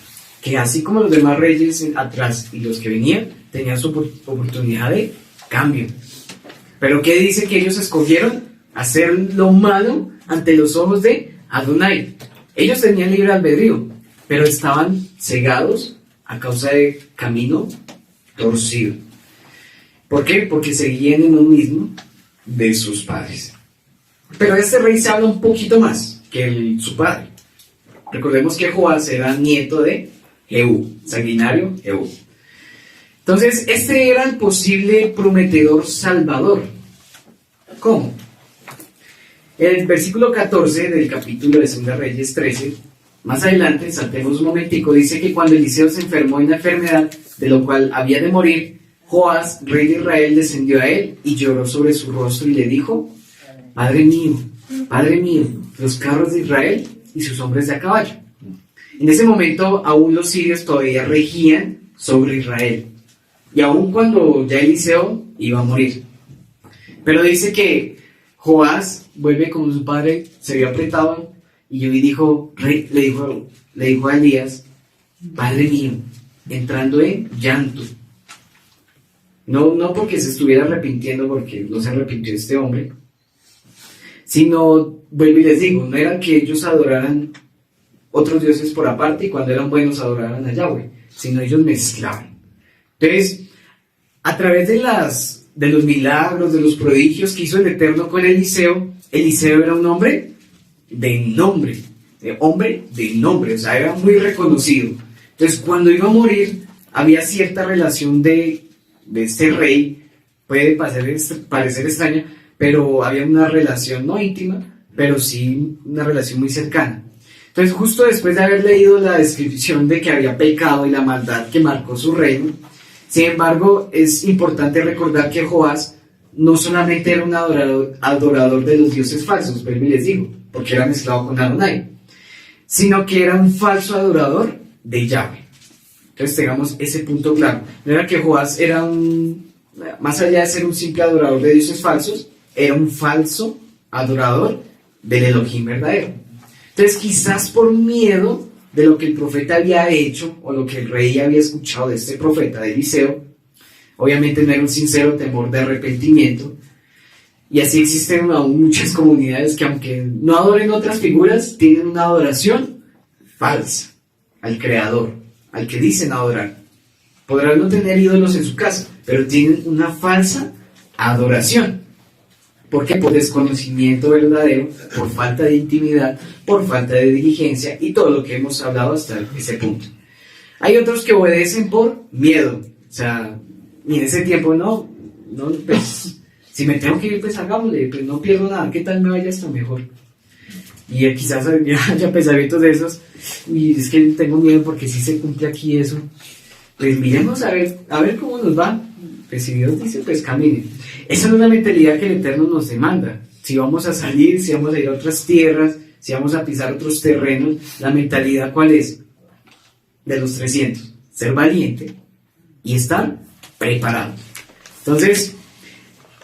que así como los demás reyes atrás y los que venían, tenían su oportunidad de cambio. Pero ¿qué dice que ellos escogieron? Hacer lo malo ante los ojos de Adonai. Ellos tenían libre albedrío, pero estaban cegados a causa de camino torcido. ¿Por qué? Porque seguían en lo mismo de sus padres. Pero este rey se habla un poquito más que su padre. Recordemos que Joás era nieto de Jehú, sanguinario Jehú. Entonces, este era el posible prometedor salvador. ¿Cómo? En el versículo 14 del capítulo de 2 Reyes 13, más adelante, saltemos un momentico, dice que cuando Eliseo se enfermó en una enfermedad, de lo cual había de morir, Joás, rey de Israel, descendió a él y lloró sobre su rostro y le dijo: Padre mío, los carros de Israel y sus hombres de a caballo. En ese momento, aún los sirios todavía regían sobre Israel, y aún cuando ya Eliseo iba a morir. Pero dice que Joás vuelve como su padre, se vio apretado y dijo, le dijo a Elías, Padre mío, entrando en llanto. No porque se estuviera arrepintiendo, porque no se arrepintió este hombre, sino, vuelvo y les digo, no era que ellos adoraran otros dioses por aparte y cuando eran buenos adoraran a Yahweh, sino ellos mezclaban. Entonces, a través de los milagros, de los prodigios que hizo el Eterno con Eliseo, Eliseo era un hombre de nombre, o sea, era muy reconocido. Entonces, cuando iba a morir, había cierta relación de este rey, puede parecer extraña, pero había una relación no íntima, pero sí una relación muy cercana. Entonces, justo después de haber leído la descripción de que había pecado y la maldad que marcó su reino, sin embargo, es importante recordar que Joás no solamente era un adorador de los dioses falsos, pero les digo, porque era mezclado con Adonai, sino que era un falso adorador de Yahweh. Entonces tengamos ese punto claro. No era que Joás era más allá de ser un simple adorador de dioses falsos, era un falso adorador del Elohim verdadero. Entonces quizás por miedo de lo que el profeta había hecho o lo que el rey había escuchado de este profeta, de Eliseo, obviamente no era un sincero temor de arrepentimiento, y así existen aún muchas comunidades que aunque no adoren otras figuras, tienen una adoración falsa al Creador, al que dicen adorar. Podrán no tener ídolos en su casa, pero tienen una falsa adoración. ¿Por qué? Por desconocimiento verdadero, por falta de intimidad, por falta de diligencia y todo lo que hemos hablado hasta ese punto. Hay otros que obedecen por miedo, o sea, y en ese tiempo pues, si me tengo que ir, pues hagámosle, pues no pierdo nada, ¿qué tal me vaya hasta mejor? Y quizás haya pensamientos de esos, y es que tengo miedo porque si se cumple aquí eso, pues miremos a ver cómo nos va. Pues si Dios dice, pues caminen. Esa no es la mentalidad que el Eterno nos demanda. Si vamos a salir, si vamos a ir a otras tierras, si vamos a pisar otros terrenos, la mentalidad ¿cuál es? De los 300. Ser valiente y estar preparado. Entonces,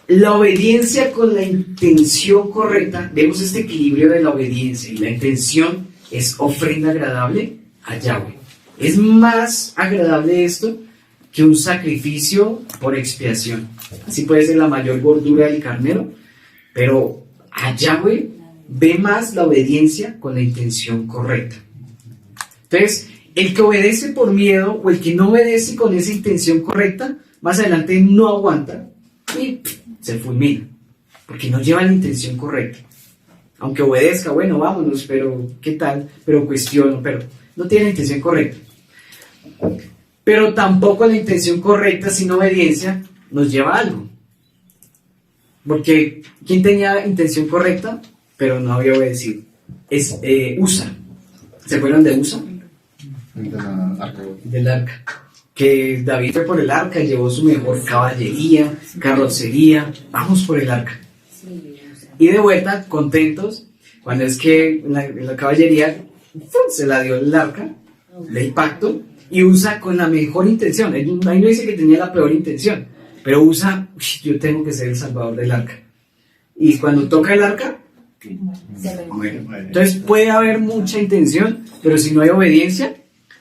la obediencia con la intención correcta, vemos este equilibrio de la obediencia y la intención es ofrenda agradable a Yahweh. Es más agradable esto que un sacrificio por expiación. Así puede ser la mayor gordura del carnero, pero a Yahweh ve más la obediencia con la intención correcta. Entonces, el que obedece por miedo o el que no obedece con esa intención correcta, más adelante no aguanta y se fulmina, porque no lleva la intención correcta. Aunque obedezca, bueno, vámonos, pero ¿qué tal? Pero cuestiono, pero no tiene la intención correcta. Pero tampoco la intención correcta sin obediencia nos lleva a algo. Porque ¿quién tenía intención correcta pero no había obedecido? Es Usa. ¿Se acuerdan de Usa? De la arca. Del arca. Que David fue por el arca y llevó su mejor caballería, carrocería. Vamos por el arca. Y de vuelta, contentos, cuando es que la caballería se la dio el arca del pacto. Y Usa con la mejor intención. Ahí no dice que tenía la peor intención, pero Usa, yo tengo que ser el salvador del arca. Y cuando toca el arca, bueno, entonces puede haber mucha intención, pero si no hay obediencia,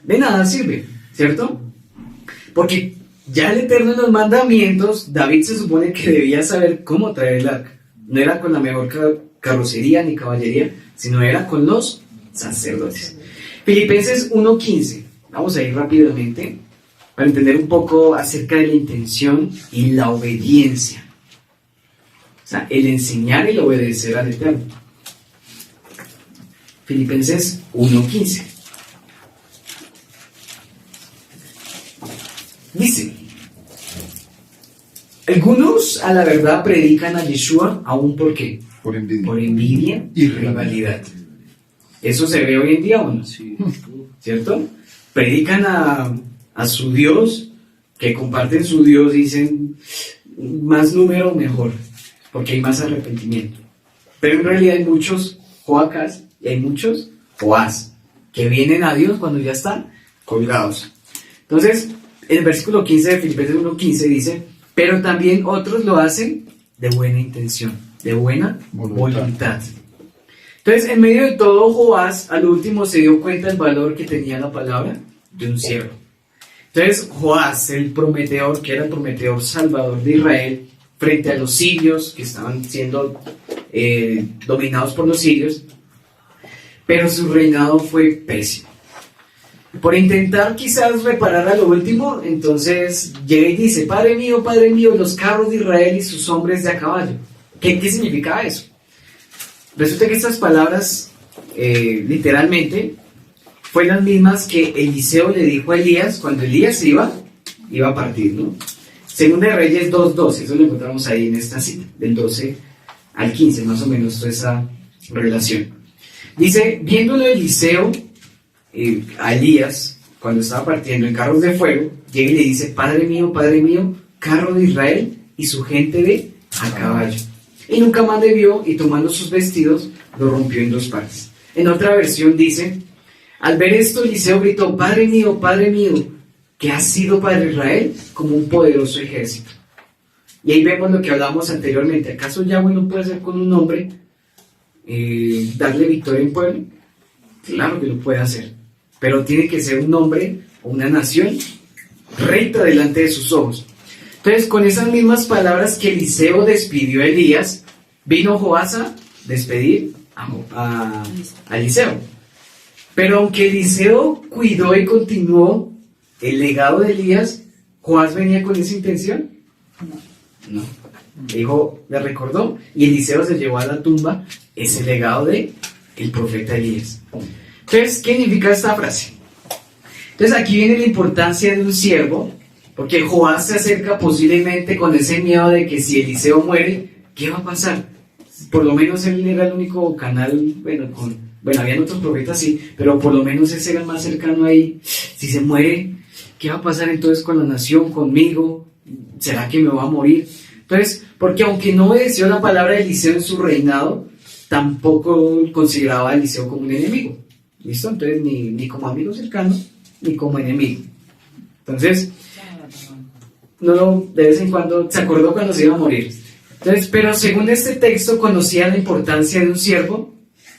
de nada sirve, ¿cierto? Porque ya el Eterno en los mandamientos, David se supone que debía saber cómo traer el arca. No era con la mejor carrocería ni caballería, sino era con los sacerdotes. Filipenses 1:15. Vamos a ir rápidamente para entender un poco acerca de la intención y la obediencia. O sea, el enseñar y el obedecer al Eterno. Filipenses 1:15. Dice, algunos a la verdad predican a Yeshua aún ¿por qué? Por envidia. Por envidia y rivalidad. ¿Eso se ve hoy en día o no? Sí. ¿Cierto? Predican a su Dios, que comparten su Dios, dicen más número mejor, porque hay más arrepentimiento. Pero en realidad hay muchos Joacás y hay muchos Joás, que vienen a Dios cuando ya están colgados. Entonces, el versículo 15 de Filipenses 1:15 dice, pero también otros lo hacen de buena intención. de buena Voluntad. voluntad. Entonces, en medio de todo, Joás al último se dio cuenta del valor que tenía la palabra de un siervo. Entonces, Joás, el prometedor, que era el prometedor salvador de Israel, frente a los sirios que estaban siendo dominados por los sirios, pero su reinado fue pésimo. Por intentar quizás reparar a lo último, entonces llega y dice: Padre mío, los carros de Israel y sus hombres de a caballo. ¿Qué significa eso? Resulta que estas palabras, literalmente, fueron las mismas que Eliseo le dijo a Elías cuando Elías iba a partir, ¿no? Segunda de Reyes 2:12, eso lo encontramos ahí en esta cita, del 12 al 15, más o menos, toda esa relación. Dice: viéndolo Eliseo a Elías, cuando estaba partiendo en carros de fuego, llega y le dice: Padre mío, carro de Israel y su gente de a caballo. Y nunca más le vio, y tomando sus vestidos, lo rompió en dos partes. En otra versión dice: al ver esto, Eliseo gritó: Padre mío, que has sido para Israel como un poderoso ejército. Y ahí vemos lo que hablábamos anteriormente. ¿Acaso Yahweh no puede hacer con un hombre darle victoria en pueblo? Claro que lo puede hacer, pero tiene que ser un hombre o una nación recta delante de sus ojos. Entonces, con esas mismas palabras que Eliseo despidió a Elías, vino Joás a despedir a Eliseo. Pero aunque Eliseo cuidó y continuó el legado de Elías, ¿Joás venía con esa intención? No. Le recordó, y Eliseo se llevó a la tumba ese legado de el profeta Elías. Entonces, ¿qué significa esta frase? Entonces, aquí viene la importancia de un siervo, porque Joás se acerca posiblemente con ese miedo de que si Eliseo muere, ¿qué va a pasar? Por lo menos él era el único canal, bueno, habían otros profetas, sí, pero por lo menos ese era el más cercano ahí. Si se muere, ¿qué va a pasar entonces con la nación, conmigo? ¿Será que me va a morir? Entonces, porque aunque no obedeció la palabra de Eliseo en su reinado, tampoco consideraba a Eliseo como un enemigo. ¿Listo? Entonces, ni como amigo cercano, ni como enemigo. Entonces, no, de vez en cuando se acordó cuando se iba a morir. Entonces, pero según este texto, conocía la importancia de un siervo,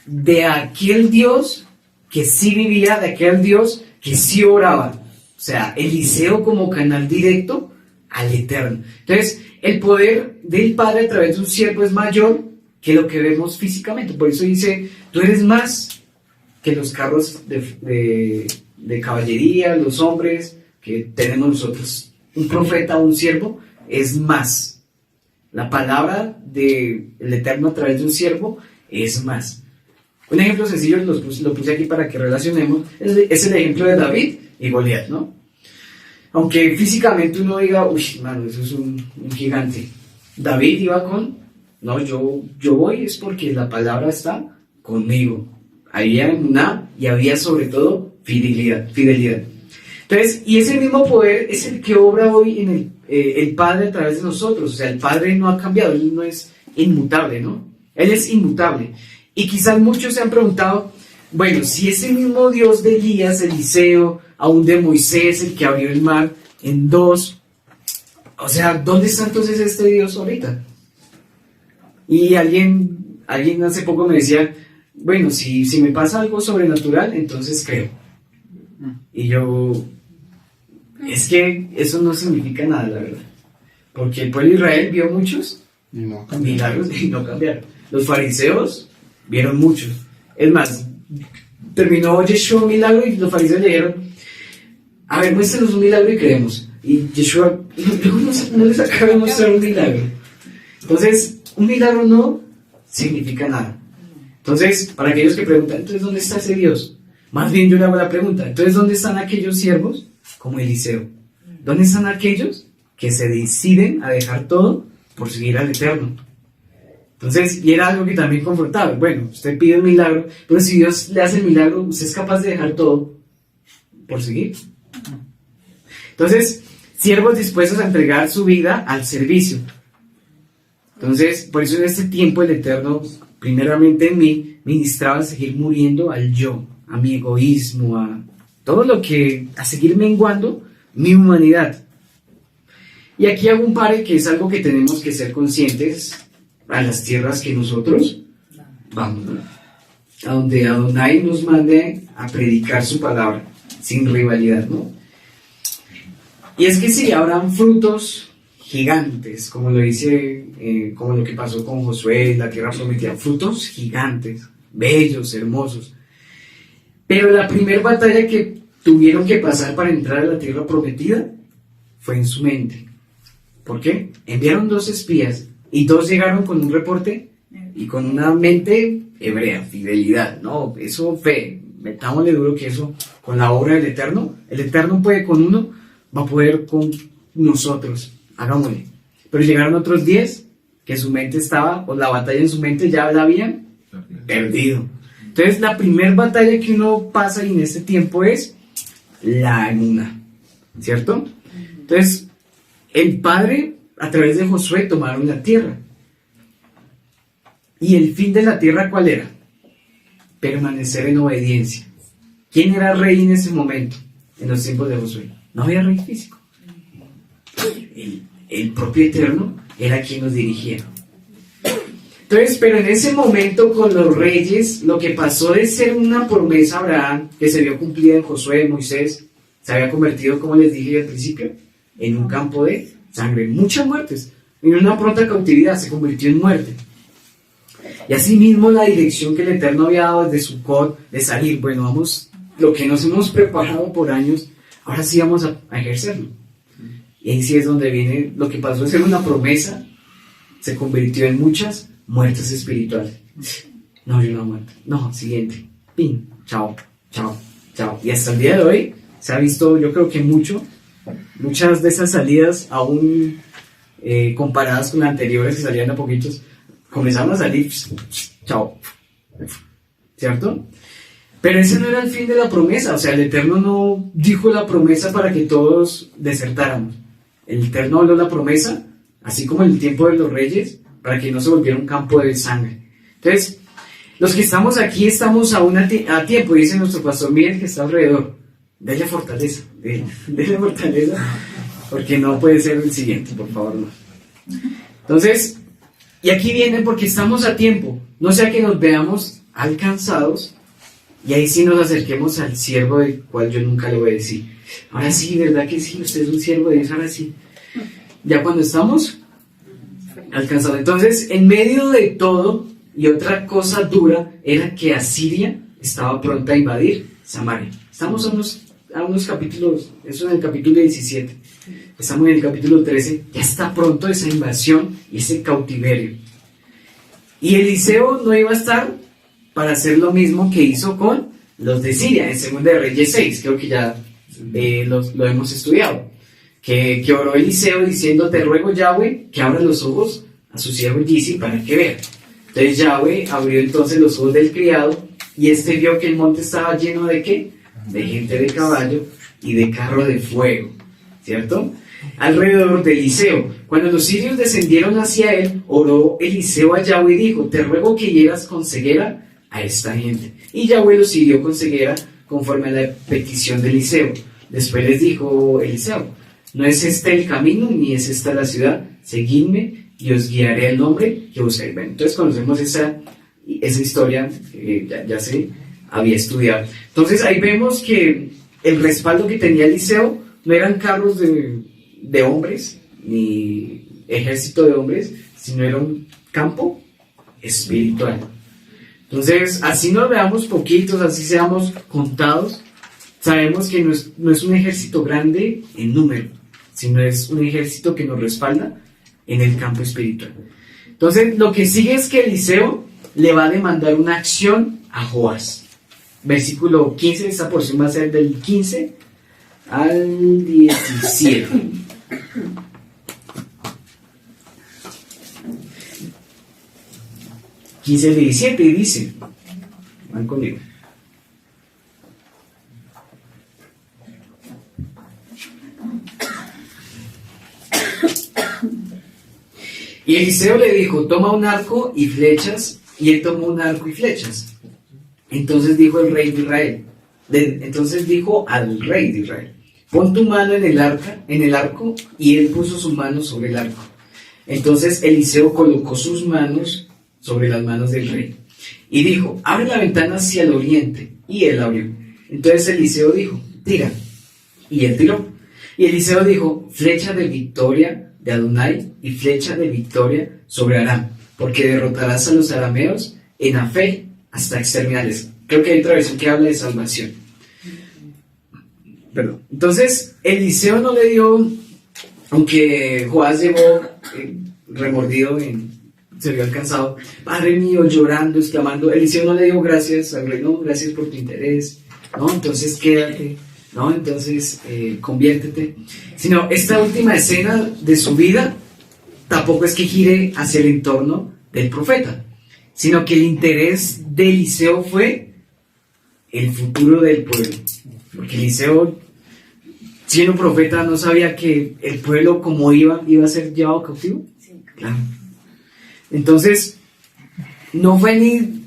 de aquel Dios que sí vivía, de aquel Dios que sí oraba. O sea, Eliseo como canal directo al Eterno. Entonces, el poder del Padre a través de un siervo es mayor que lo que vemos físicamente. Por eso dice: tú eres más que los carros de caballería, los hombres que tenemos nosotros. Un profeta o un siervo es más. La palabra del Eterno a través de un siervo es más. Un ejemplo sencillo, lo puse aquí para que relacionemos, es el ejemplo de David y Goliat, ¿no? Aunque físicamente uno diga: uy, mano, eso es un gigante. David iba no, yo voy es porque la palabra está conmigo. Había emuná y había sobre todo fidelidad. Entonces, y ese mismo poder es el que obra hoy en el Padre a través de nosotros. O sea, el Padre no ha cambiado, Él no es inmutable, ¿no? Él es inmutable. Y quizás muchos se han preguntado: bueno, si ese mismo Dios de Elías, Eliseo, aún de Moisés, el que abrió el mar en dos, o sea, ¿dónde está entonces este Dios ahorita? Y alguien hace poco me decía: bueno, si me pasa algo sobrenatural, entonces creo. Y yo, es que eso no significa nada, la verdad. Porque el pueblo de Israel vio muchos milagros y no cambiaron. Los fariseos vieron muchos. Es más, terminó Yeshua un milagro y los fariseos le dijeron: a ver, muéstranos un milagro y creemos. Y Yeshua no les acaba de mostrar un milagro. Entonces, un milagro no significa nada. Entonces, para aquellos que preguntan: entonces, ¿dónde está ese Dios? Más bien yo le hago la pregunta: entonces, ¿dónde están aquellos siervos como Eliseo? ¿Dónde están aquellos que se deciden a dejar todo por seguir al Eterno? Entonces, y era algo que también confrontaba. Bueno, usted pide un milagro, pero si Dios le hace el milagro, ¿usted es capaz de dejar todo por seguir? Entonces, siervos dispuestos a entregar su vida al servicio. Entonces, por eso en este tiempo el Eterno, primeramente en mí, ministraba a seguir muriendo al yo, a mi egoísmo, a todo lo que, a seguir menguando mi humanidad. Y aquí hago un pare que es algo que tenemos que ser conscientes a las tierras que nosotros vamos, ¿no? A donde Adonai nos mande a predicar su palabra, sin rivalidad, ¿no? Y es que sí, habrán frutos gigantes, como lo dice, como lo que pasó con Josué en la tierra prometida, frutos gigantes, bellos, hermosos. Pero la primera batalla que tuvieron que pasar para entrar a la tierra prometida fue en su mente. ¿Por qué? Enviaron 2 espías y 2 llegaron con un reporte y con una mente hebrea, fidelidad, ¿no? Eso, fe, metámosle duro que eso, con la obra del Eterno, el Eterno puede con uno, va a poder con nosotros, hagámosle. Pero llegaron otros 10 que su mente estaba, o la batalla en su mente ya la habían perdido. Entonces la primera batalla que uno pasa en este tiempo es la emuná, ¿cierto? Entonces el Padre a través de Josué tomaron la tierra. ¿Y el fin de la tierra cuál era? Permanecer en obediencia. ¿Quién era rey en ese momento? En los tiempos de Josué. No había rey físico. El propio Eterno era quien nos dirigía. Entonces, pero en ese momento con los reyes, lo que pasó de ser una promesa a Abraham, que se vio cumplida en Josué, Moisés, se había convertido, como les dije al principio, en un campo de sangre. Muchas muertes. En una pronta cautividad se convirtió en muerte. Y así mismo la dirección que el Eterno había dado desde Sucot, de salir, bueno, vamos, lo que nos hemos preparado por años, ahora sí vamos a ejercerlo. Y ahí sí es donde viene lo que pasó de ser una promesa, se convirtió en muchas muertes espirituales. No, yo no muerto. No, siguiente. Pin, chao, chao, chao. Y hasta el día de hoy se ha visto, yo creo que muchas de esas salidas, aún comparadas con las anteriores que salían a poquitos, comenzaron a salir, chao, ¿cierto? Pero ese no era el fin de la promesa, o sea, el Eterno no dijo la promesa para que todos desertáramos. El Eterno habló la promesa, así como en el tiempo de los reyes, para que no se volviera un campo de sangre. Entonces, los que estamos aquí estamos aún a tiempo, dice nuestro pastor Miguel que está alrededor. Dele fortaleza, dele fortaleza, porque no puede ser el siguiente, por favor, no. Entonces, y aquí viene porque estamos a tiempo, no sea que nos veamos alcanzados y ahí sí nos acerquemos al siervo del cual yo nunca le obedecí. Ahora sí, ¿verdad que sí? Usted es un siervo de Dios, ahora sí. Ya cuando estamos alcanzados. Entonces, en medio de todo, y otra cosa dura, era que Asiria estaba pronta a invadir Samaria. Estamos a unos capítulos, eso en el capítulo 17. Estamos en el capítulo 13, ya está pronto esa invasión y ese cautiverio. Y Eliseo no iba a estar para hacer lo mismo que hizo con los de Siria, en 2 de Reyes 6, creo que ya lo hemos estudiado. Que oró Eliseo diciendo, te ruego Yahweh que abra los ojos a su siervo Gizi para que vea. Entonces Yahweh abrió entonces los ojos del criado y este vio que el monte estaba lleno de ¿qué? De gente de caballo y de carro de fuego, ¿cierto? Alrededor de Eliseo. Cuando los sirios descendieron hacia él, oró Eliseo a Yahweh y dijo, te ruego que hieras con ceguera a esta gente. Y Yahweh los hirió con ceguera conforme a la petición de Eliseo. Después les dijo Eliseo, no es este el camino ni es esta la ciudad, seguidme y os guiaré al nombre que buscáis. Bueno, entonces conocemos esa historia, ya se había estudiado. Entonces ahí vemos que el respaldo que tenía Eliseo no eran carros de hombres, ni ejército de hombres, sino era un campo espiritual. Entonces, así nos veamos poquitos, así seamos contados, sabemos que no es un ejército grande en número, sino es un ejército que nos respalda en el campo espiritual. Entonces, lo que sigue es que Eliseo le va a demandar una acción a Joás. Versículo 15, esta porción va a ser del 15 al 17. ...15 al 17 y dice... Van conmigo. Y Eliseo le dijo, toma un arco y flechas, y él tomó un arco y flechas. Entonces dijo al rey de Israel, pon tu mano en el arco, y él puso su mano sobre el arco. Entonces Eliseo colocó sus manos sobre las manos del rey y dijo, abre la ventana hacia el oriente. Y él abrió. Entonces Eliseo dijo, tira. Y él tiró. Y Eliseo dijo, flecha de victoria de Adonai y flecha de victoria sobre Aram, porque derrotarás a los arameos en Afec hasta exterminarles. Creo que hay otra versión que habla de salvación. Perdón. Entonces Eliseo no le dio, aunque Joás llegó remordido, se vio alcanzado, Padre mío, llorando, exclamando, Eliseo no le dio gracias al rey, no, gracias por tu interés, no, entonces quédate, no, entonces conviértete, sino esta última escena de su vida tampoco es que gire hacia el entorno del profeta, sino que el interés de Eliseo fue el futuro del pueblo, porque Eliseo, siendo profeta, no sabía que el pueblo como iba a ser llevado cautivo. Sí. Claro. Entonces, no fue ni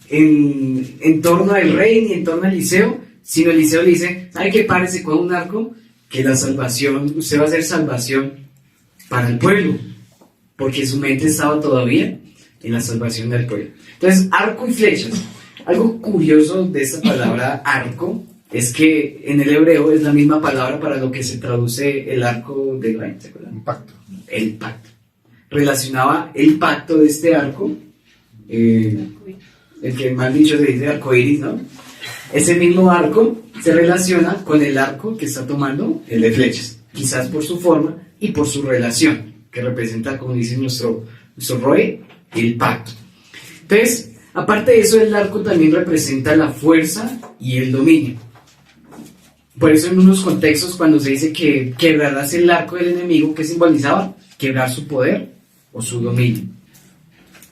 en torno al rey ni en torno a Eliseo, sino Eliseo le dice, ¿sabe qué? Párese con un arco, que la salvación, usted va a hacer salvación para el pueblo, porque su mente estaba todavía en la salvación del pueblo. Entonces, arco y flechas. Algo curioso de esta palabra arco es que en el hebreo es la misma palabra para lo que se traduce el arco de Noé, ¿se acuerdan? Un pacto. El pacto. Relacionaba el pacto de este arco, el que mal dicho se dice arcoíris, ¿no? Ese mismo arco se relaciona con el arco que está tomando el de flechas, quizás por su forma y por su relación, que representa, como dice nuestro Roe, el pacto. Entonces, aparte de eso, el arco también representa la fuerza y el dominio. Por eso en unos contextos cuando se dice que quebrarás el arco del enemigo, ¿qué simbolizaba? Quebrar su poder o su dominio.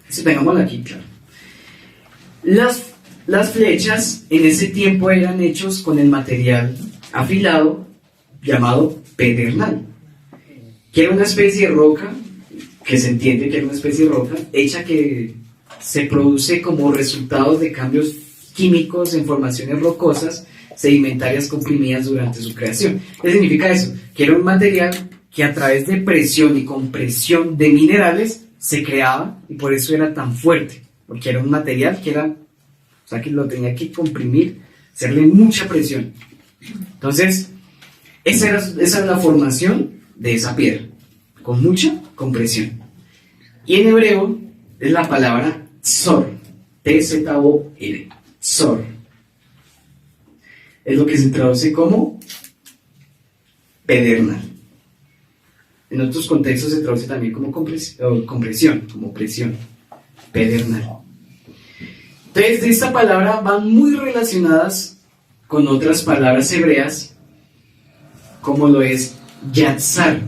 Eso tengámoslo aquí, claro. Las flechas en ese tiempo eran hechos con el material afilado llamado pedernal, que era una especie de roca, que se entiende que era una especie de roca, hecha que se produce como resultado de cambios químicos en formaciones rocosas sedimentarias comprimidas durante su creación. ¿Qué significa eso? Que era un material que a través de presión y compresión de minerales se creaba y por eso era tan fuerte, porque era un material que era, o sea, que lo tenía que comprimir, hacerle mucha presión. Entonces, esa era la formación de esa piedra, con mucha compresión. Y en hebreo es la palabra tzor, T-Z-O-R, tzor. Es lo que se traduce como pedernal. En otros contextos se traduce también como compresión, como presión, pedernal. Entonces, de esta palabra van muy relacionadas con otras palabras hebreas, como lo es yatzar.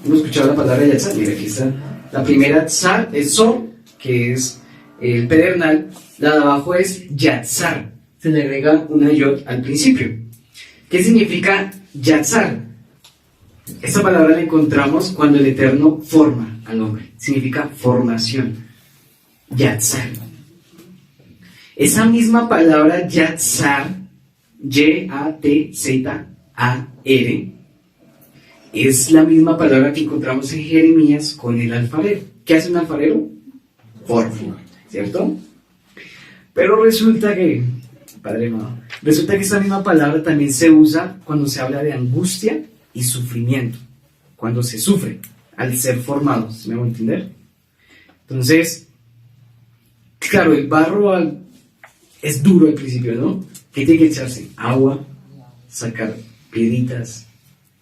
¿Hemos escuchado la palabra yatzar? Mira, aquí está. La primera tzar es sor, que es el pedernal. La de abajo es yatzar. Se le agrega una yod al principio. ¿Qué significa yatzar? Esta palabra la encontramos cuando el Eterno forma al hombre. Significa formación. Yatzar. Esa misma palabra yatzar, Y-A-T-Z-A-R, es la misma palabra que encontramos en Jeremías con el alfarero. ¿Qué hace un alfarero? Forma, ¿cierto? Pero resulta que, Padre amado, resulta que esta misma palabra también se usa cuando se habla de angustia y sufrimiento, cuando se sufre al ser formado, ¿sí me voy a entender? Entonces, claro, el barro es duro al principio, ¿no? ¿Qué tiene que echarse? Agua, sacar piedritas,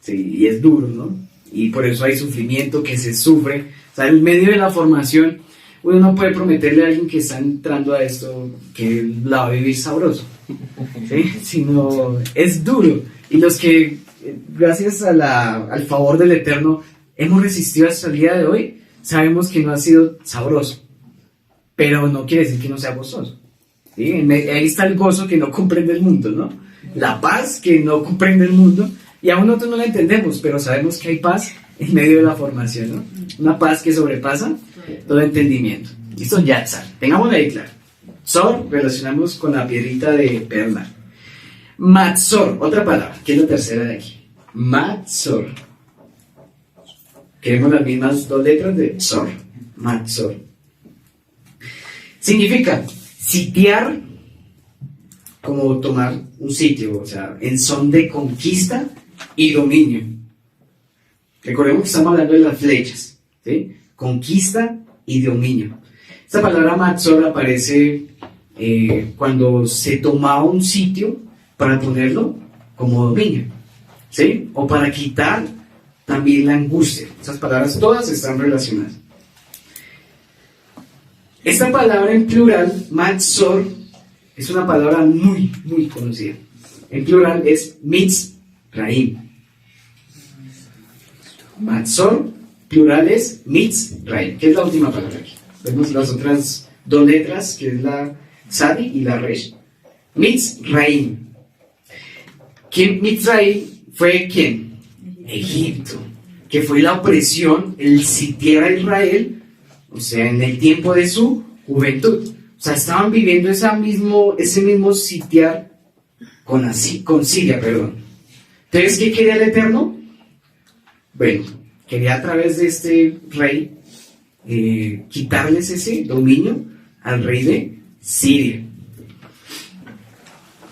sí, y es duro, ¿no? Y por eso hay sufrimiento, que se sufre. O sea, en medio de la formación, uno no puede prometerle a alguien que está entrando a esto que la va a vivir sabroso, ¿sí? Sino es duro. Y los que, gracias al favor del Eterno, hemos resistido hasta el día de hoy, sabemos que no ha sido sabroso, pero no quiere decir que no sea gozoso, ¿sí? Ahí está el gozo que no comprende el mundo, ¿no? La paz que no comprende el mundo, y aún nosotros no la entendemos, pero sabemos que hay paz en medio de la formación, ¿no? Una paz que sobrepasa todo entendimiento. Listo, yatzar. Tengámoslo ahí claro. Tzor relacionamos con la piedrita de perla. Matzor, otra palabra, que es la tercera de aquí. Matzor. Queremos las mismas dos letras de Tzor, Matzor. Significa sitiar, como tomar un sitio, o sea, en son de conquista y dominio. Recordemos que estamos hablando de las flechas, ¿sí? Conquista y dominio. Esta palabra Matzor aparece cuando se tomaba un sitio para ponerlo como dominio, ¿sí? O para quitar también la angustia. Esas palabras todas están relacionadas. Esta palabra en plural, Matzor, es una palabra muy, muy conocida. En plural es Mitzraim. Matzor, plural es Mitzraim, que es la última palabra aquí. Vemos las otras dos letras, que es la Tzadi y la Resh. Mitzraim. Mitzraim fue ¿quién? Egipto, que fue la opresión, el sitiar a Israel, o sea, en el tiempo de su juventud. O sea, estaban viviendo ese mismo sitiar con Siria, perdón. Entonces, ¿qué quería el Eterno? Bueno, quería a través de este rey quitarles ese dominio al rey de Siria.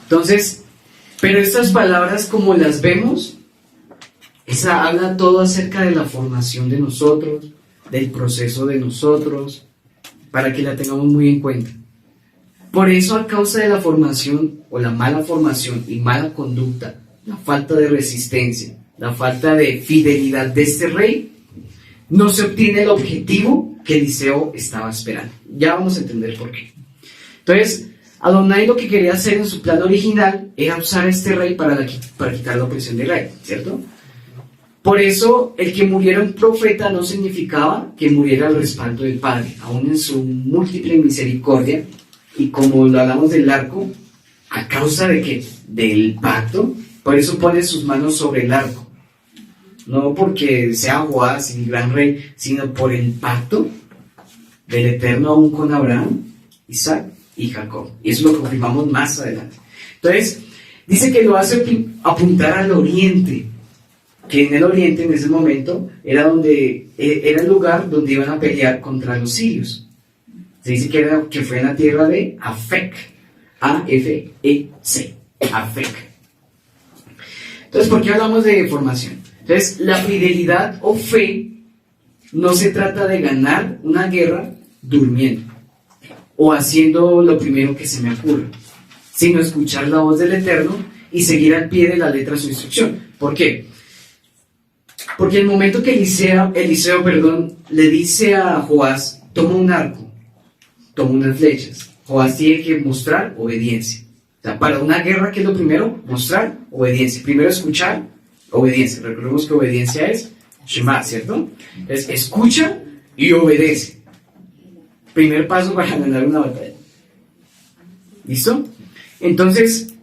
Entonces, pero estas palabras como las vemos, esa habla todo acerca de la formación de nosotros, del proceso de nosotros, para que la tengamos muy en cuenta. Por eso, a causa de la formación o la mala formación y mala conducta, la falta de resistencia, la falta de fidelidad de este rey, no se obtiene el objetivo que Eliseo estaba esperando. Ya vamos a entender por qué. Entonces, Adonai lo que quería hacer en su plan original era usar a este rey para quitar la opresión de Israel, ¿cierto? Por eso, el que muriera un profeta no significaba que muriera al respaldo del Padre, aún en su múltiple misericordia, y como lo hablamos del arco, a causa de que del pacto, por eso pone sus manos sobre el arco. No porque sea Joás y gran rey, sino por el pacto del Eterno aún con Abraham, Isaac y Jacob. Y eso lo confirmamos más adelante. Entonces, dice que lo hace apuntar al oriente, que en el oriente en ese momento era el lugar donde iban a pelear contra los sirios. Se dice que fue en la tierra de Afec, A-F-E-C, Afec. Entonces, ¿por qué hablamos de formación? Entonces, la fidelidad o fe no se trata de ganar una guerra durmiendo o haciendo lo primero que se me ocurra, sino escuchar la voz del Eterno y seguir al pie de la letra su instrucción. ¿Por qué? Porque el momento que Eliseo, le dice a Joás, toma un arco, toma unas flechas, Joás tiene que mostrar obediencia. O sea, para una guerra, ¿qué es lo primero? Mostrar obediencia. Primero escuchar, obediencia. Recordemos que obediencia es Shema, ¿cierto? Es escucha y obedece. Primer paso para ganar una batalla. ¿Listo? Entonces,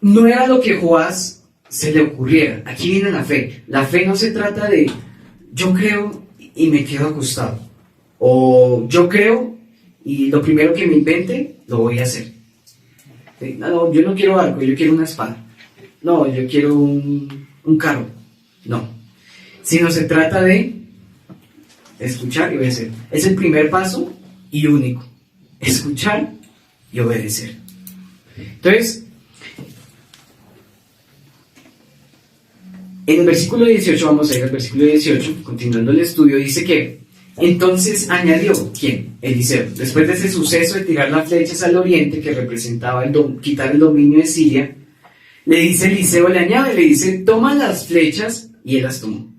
no era lo que Joás se le ocurriera. Aquí viene la fe. La fe no se trata de yo creo y me quedo acostado. O yo creo y lo primero que me invente lo voy a hacer. No, yo no quiero arco, yo quiero una espada. No, yo quiero un carro. No. Sino se trata de escuchar y obedecer. Es el primer paso y único. Escuchar y obedecer. Entonces, en el versículo 18, vamos a ir al versículo 18, continuando el estudio, dice que entonces añadió, ¿quién? Eliseo. Después de ese suceso de tirar las flechas al oriente, que representaba quitar el dominio de Siria, le dice Eliseo, le añade, le dice, toma las flechas, y él las tomó.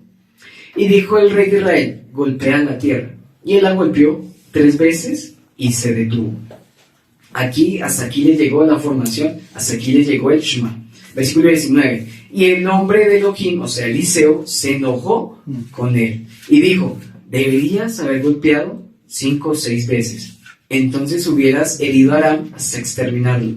Y dijo el rey de Israel, golpea la tierra. Y él la golpeó 3 veces y se detuvo. Hasta aquí le llegó la formación, hasta aquí le llegó el Shema. Versículo 19. Y el hombre de Elohim, o sea, Eliseo, se enojó con él y dijo, deberías haber golpeado 5 o 6 veces. Entonces hubieras herido a Aram hasta exterminarlo.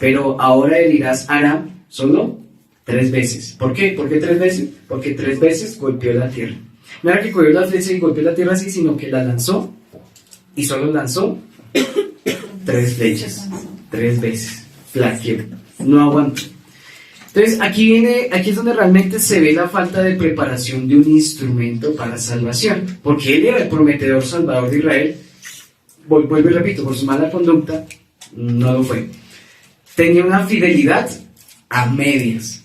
Pero ahora herirás a Aram solo 3 veces. ¿Por qué? ¿Por qué 3 veces? Porque 3 veces golpeó la tierra. No era que cogió la flecha y golpeó la tierra así, sino que la lanzó y solo lanzó 3 flechas. 3 veces. Flaqueó. No aguantó. Entonces aquí es donde realmente se ve la falta de preparación de un instrumento para salvación, porque él era el prometedor salvador de Israel. Vuelvo y repito, por su mala conducta no lo fue. Tenía una fidelidad a medias,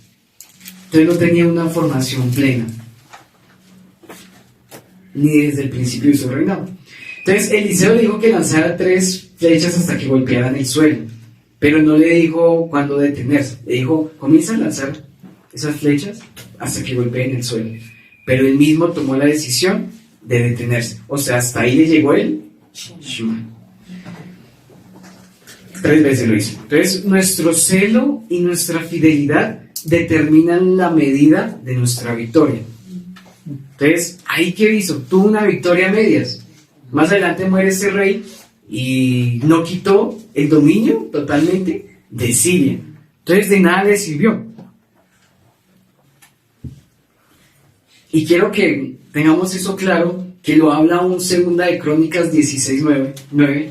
entonces no tenía una formación plena, ni desde el principio de su reinado. Entonces Eliseo le dijo que lanzara 3 flechas hasta que golpearan el suelo, pero no le dijo cuándo detenerse. Le dijo, comienza a lanzar esas flechas hasta que golpeen el suelo. Pero él mismo tomó la decisión de detenerse. O sea, hasta ahí le llegó el Shema. 3 veces lo hizo. Entonces, nuestro celo y nuestra fidelidad determinan la medida de nuestra victoria. Entonces, ahí que hizo, tuvo una victoria a medias. Más adelante muere ese rey y no quitó el dominio totalmente de Siria. Entonces, de nada le sirvió. Y quiero que tengamos eso claro, que lo habla un 2 de Crónicas 16:9,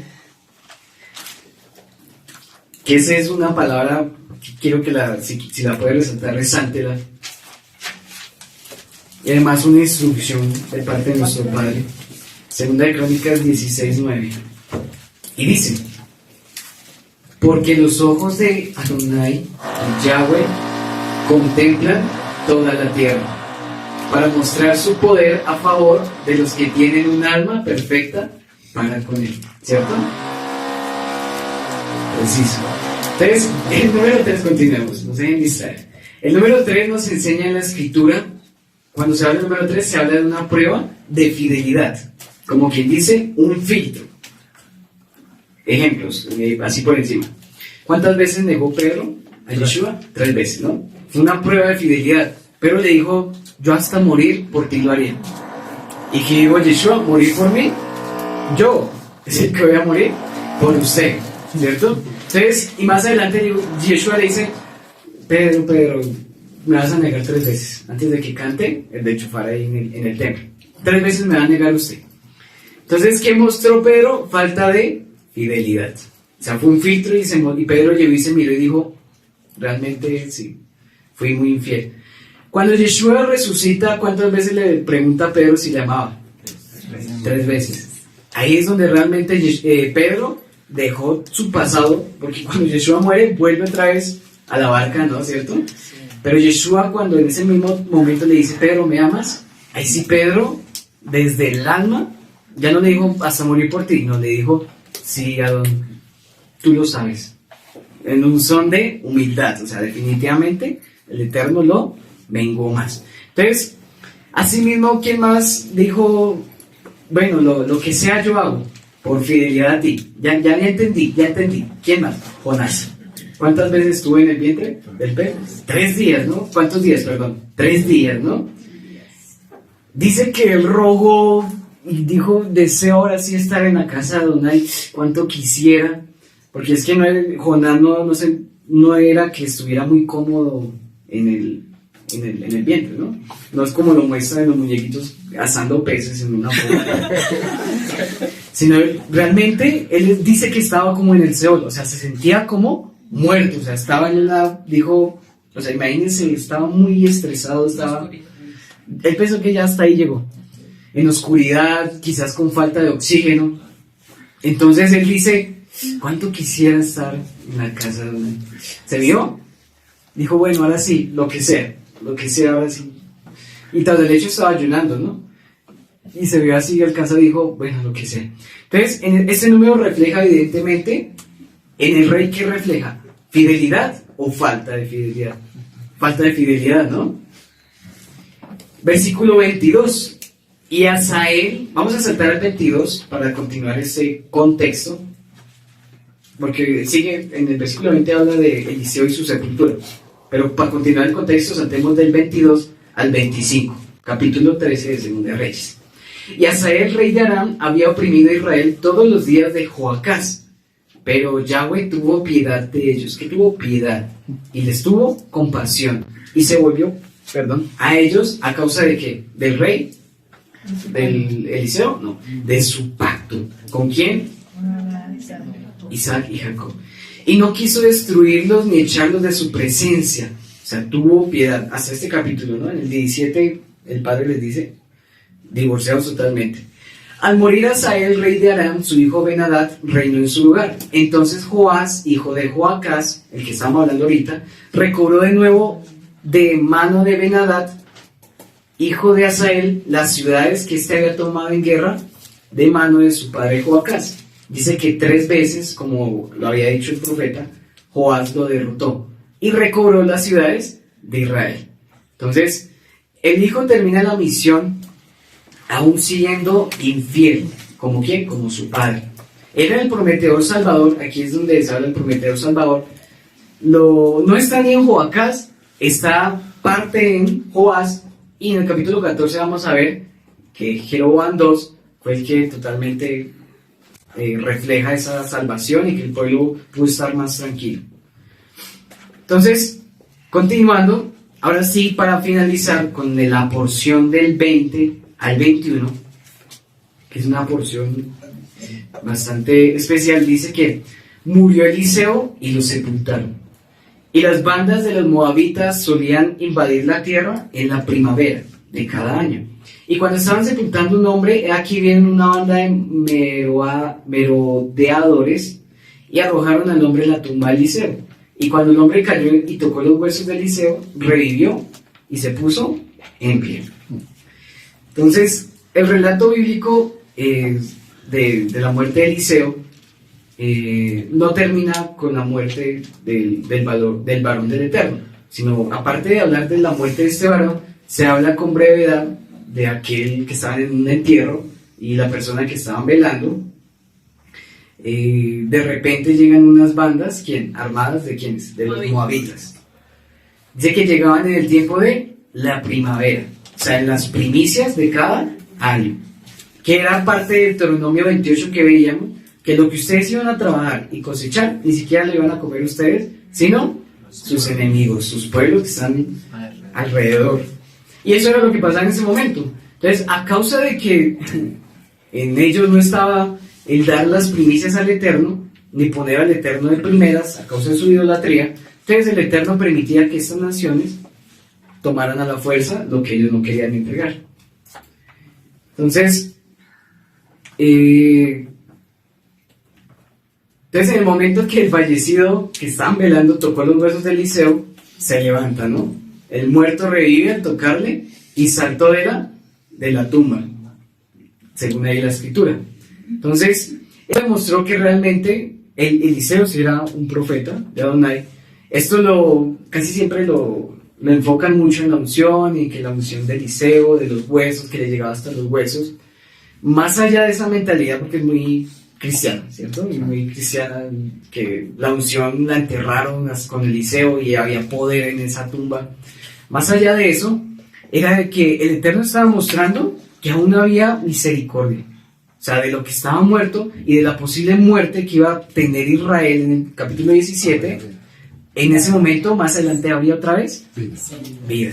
que esa es una palabra que quiero que si la puede resaltar, resáltela. Y además una instrucción de parte de nuestro Padre. 2 de Crónicas 16:9. Y dice, porque los ojos de Adonai, Yahweh, contemplan toda la tierra, para mostrar su poder a favor de los que tienen un alma perfecta para con él. ¿Cierto? Preciso. Entonces, el número 3, continuemos, no se dejen distraer. El número 3 nos enseña en la escritura, cuando se habla del número 3, se habla de una prueba de fidelidad, como quien dice, un filtro. Ejemplos, así por encima. ¿Cuántas veces negó Pedro a Yeshua? 3 veces, ¿no? Fue una prueba de fidelidad. Pero le dijo, yo hasta morir por ti lo haría. ¿Y qué dijo Yeshua? ¿Morir por mí? Yo es el que voy a morir por usted, ¿cierto? Entonces, y más adelante Yeshua le dice, Pedro, me vas a negar 3 veces, antes de que cante el de chofar ahí en el templo. 3 veces me va a negar usted. Entonces, ¿qué mostró Pedro? Falta de fidelidad. O sea, fue un filtro y Pedro llegó y se miró y dijo, realmente sí, fui muy infiel. Cuando Yeshua resucita, ¿cuántas veces le pregunta a Pedro si le amaba? 3 veces. Ahí es donde realmente Pedro dejó su pasado, porque cuando Yeshua muere, vuelve otra vez a la barca, ¿no? ¿Cierto? Pero Yeshua, cuando en ese mismo momento le dice, Pedro, ¿me amas? Ahí sí Pedro, desde el alma, ya no le dijo hasta morir por ti, no, le dijo, sí, Adón, tú lo sabes. En un son de humildad, o sea, definitivamente el Eterno lo vengó más. Entonces, asimismo, ¿quién más dijo, bueno, lo que sea yo hago, por fidelidad a ti? Ya entendí. ¿Quién más? Jonás. ¿Cuántas veces estuve en el vientre del pez? 3 días, ¿no? ¿Cuántos días, perdón? 3 días, ¿no? Dice que él rogó y dijo, deseo ahora sí estar en la casa de Adonai, cuánto quisiera, porque es que Jonás no era que estuviera muy cómodo en el vientre, ¿no? No es como lo muestran en los muñequitos asando peces en una bola. Sino realmente él dice que estaba como en el Seol, o sea, se sentía como muerto, o sea, estaba dijo, o sea, imagínense, estaba muy estresado, él pensó que ya hasta ahí llegó, en oscuridad, quizás con falta de oxígeno. Entonces él dice, ¿cuánto quisiera estar en la casa de Adonai? ¿Se vio? Dijo, bueno, ahora sí, lo que sea, ahora sí. Y tras el hecho estaba ayunando, ¿no? Y se vio así, el caso dijo, bueno, lo que sea. Entonces, ese número refleja evidentemente, en el rey, ¿qué refleja? ¿Fidelidad o falta de fidelidad? Falta de fidelidad, ¿no? Versículo 22. Y Asael, vamos a saltar al 22 para continuar ese contexto, porque sigue, en el versículo 20 habla de Eliseo y su sepultura. Pero para continuar el contexto, saltemos del 22 al 25, capítulo 13 de Segunda de Reyes. Y Asael, rey de Aram, había oprimido a Israel todos los días de Joacás, pero Yahweh tuvo piedad de ellos. ¿Qué tuvo piedad? Y les tuvo compasión. Y se volvió, a ellos, ¿a causa de qué? ¿Del rey? ¿Del Eliseo? No, de su pacto. ¿Con quién? Isaac y Jacob. Y no quiso destruirlos ni echarlos de su presencia, sea, tuvo piedad hasta este capítulo, ¿no? En el 17 el padre les dice, divorciados totalmente. Al morir Hazael, rey de Aram, su hijo Ben-Hadad reinó en su lugar. Entonces Joás, hijo de Joacás, el que estamos hablando ahorita, recobró de nuevo de mano de Ben-Hadad, hijo de Hazael, las ciudades que éste había tomado en guerra de mano de su padre Joacás. Dice que 3 veces, como lo había dicho el profeta, Joás lo derrotó y recobró las ciudades de Israel. Entonces, el hijo termina la misión aún siendo infiel. ¿Como quién? Como su padre. Era el prometedor salvador. Aquí es donde se habla del prometedor salvador. No está ni en Joacás, está parte en Joás. Y en el capítulo 14 vamos a ver que Jeroboam II fue el que totalmente refleja esa salvación y que el pueblo pudo estar más tranquilo. Entonces, continuando, ahora sí, para finalizar con la porción del 20 al 21, que es una porción bastante especial, dice que murió Eliseo y lo sepultaron. Y las bandas de los moabitas solían invadir la tierra en la primavera de cada año. Y cuando estaban sepultando un hombre, aquí viene una banda de merodeadores y arrojaron al hombre en la tumba de Eliseo. Y cuando el hombre cayó y tocó los huesos de Eliseo, revivió y se puso en pie. Entonces, el relato bíblico de la muerte de Eliseo no termina con la muerte del varón del Eterno, sino aparte de hablar de la muerte de este varón, se habla con brevedad de aquel que estaba en un entierro y la persona que estaban velando. De repente llegan unas bandas, ¿quién? Armadas de quiénes? De los moabitas. Dice que llegaban en el tiempo de la primavera, o sea, en las primicias de cada año, que era parte del Deuteronomio 28 que veíamos, que lo que ustedes iban a trabajar y cosechar, ni siquiera lo iban a comer ustedes, sino sus enemigos, sus pueblos que están alrededor. Y eso era lo que pasaba en ese momento. Entonces, a causa de que en ellos no estaba el dar las primicias al Eterno, ni poner al Eterno de primeras, a causa de su idolatría, entonces el Eterno permitía que estas naciones tomaran a la fuerza lo que ellos no querían entregar. Entonces, en el momento que el fallecido que estaban velando tocó los huesos de Eliseo, se levanta, ¿no? El muerto revive al tocarle y saltó de la tumba, según ahí la escritura. Entonces, él demostró que realmente Eliseo sí era un profeta de Adonai. Esto casi siempre lo enfocan mucho en la unción, y que la unción de Eliseo, de los huesos, que le llegaba hasta los huesos. Más allá de esa mentalidad, porque es muy cristiana, ¿cierto? Y muy cristiana, que la unción la enterraron con Eliseo y había poder en esa tumba. Más allá de eso, era de que el Eterno estaba mostrando que aún había misericordia. O sea, de lo que estaba muerto y de la posible muerte que iba a tener Israel en el capítulo 17, en ese momento, más adelante, habría otra vez vida.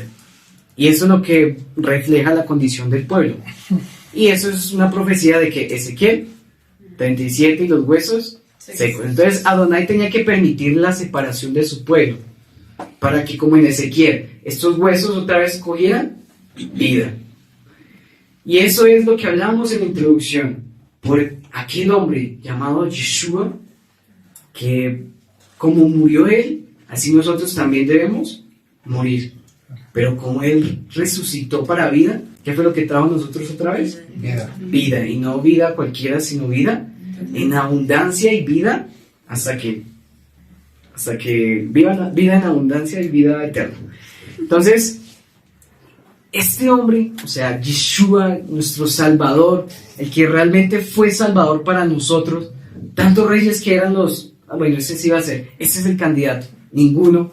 Y eso es lo que refleja la condición del pueblo. Y eso es una profecía de que Ezequiel 37 y los huesos secos. Entonces Adonai tenía que permitir la separación de su pueblo, para que, como en Ezequiel, estos huesos otra vez cogieran vida. Y eso es lo que hablamos en la introducción, por aquel hombre llamado Yeshua, que como murió él, así nosotros también debemos morir. Pero como él resucitó para vida, ¿qué fue lo que trajo a nosotros otra vez? Vida, y no vida cualquiera, sino vida en abundancia y vida hasta que viva vida en abundancia y vida eterna. Entonces, este hombre, o sea, Yeshua, nuestro Salvador, el que realmente fue Salvador para nosotros, tantos reyes que eran bueno, ese sí va a ser, este es el candidato, ninguno,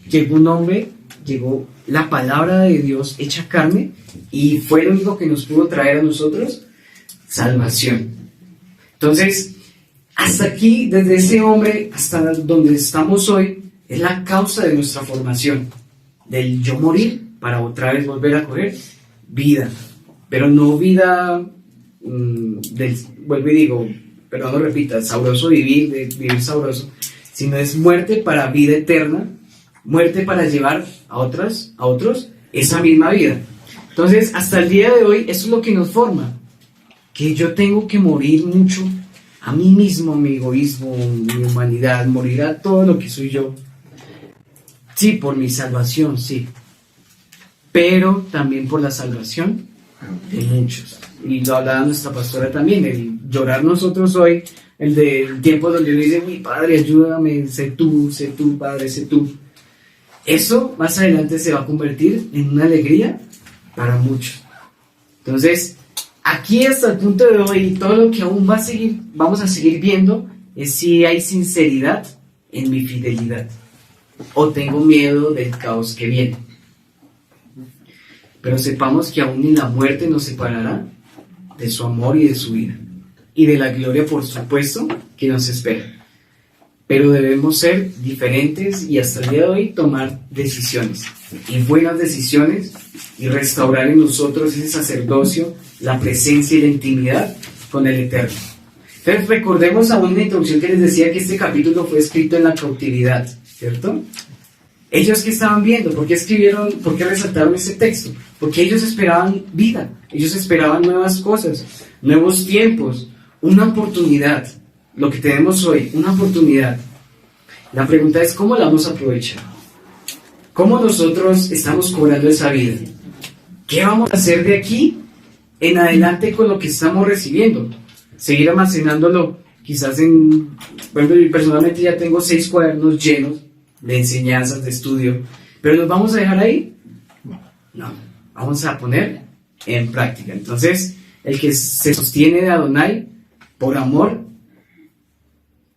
llegó un hombre, llegó la palabra de Dios hecha carne, y fue lo único que nos pudo traer a nosotros salvación. Entonces, hasta aquí, desde ese hombre hasta donde estamos hoy, es la causa de nuestra formación, del yo morir para otra vez volver a coger vida, pero no vida vuelvo y digo, perdón, lo repita, sabroso vivir, de vivir sabroso, sino es muerte para vida eterna muerte para llevar a otros esa misma vida. Entonces, hasta el día de hoy, eso es lo que nos forma, que yo tengo que morir mucho a mí mismo, a mi egoísmo, mi humanidad, morir a todo lo que soy yo. Sí, por mi salvación, sí, pero también por la salvación de muchos. Y lo hablaba nuestra pastora también, el llorar nosotros hoy, el del tiempo donde uno dice, mi Padre, ayúdame, sé tú, Padre, sé tú. Eso más adelante se va a convertir en una alegría para muchos. Entonces, aquí hasta el punto de hoy, todo lo que aún vamos a seguir viendo es si hay sinceridad en mi fidelidad o tengo miedo del caos que viene. Pero sepamos que aún ni la muerte nos separará de su amor y de su vida y de la gloria, por supuesto, que nos espera. Pero debemos ser diferentes y hasta el día de hoy tomar decisiones, y buenas decisiones, y restaurar en nosotros ese sacerdocio, la presencia y la intimidad con el Eterno. Entonces recordemos aún en la introducción que les decía que este capítulo fue escrito en la cautividad, ¿cierto? Ellos que estaban viendo, ¿por qué resaltaron ese texto? Porque ellos esperaban vida, ellos esperaban nuevas cosas, nuevos tiempos, una oportunidad. Lo que tenemos hoy, una oportunidad. La pregunta es, ¿cómo la vamos a aprovechar? ¿Cómo nosotros estamos cobrando esa vida? ¿Qué vamos a hacer de aquí en adelante con lo que estamos recibiendo? Seguir almacenándolo, quizás bueno, yo personalmente ya tengo 6 cuadernos llenos de enseñanzas, de estudio, pero ¿los vamos a dejar ahí? No, vamos a poner en práctica. Entonces, el que se sostiene de Adonai por amor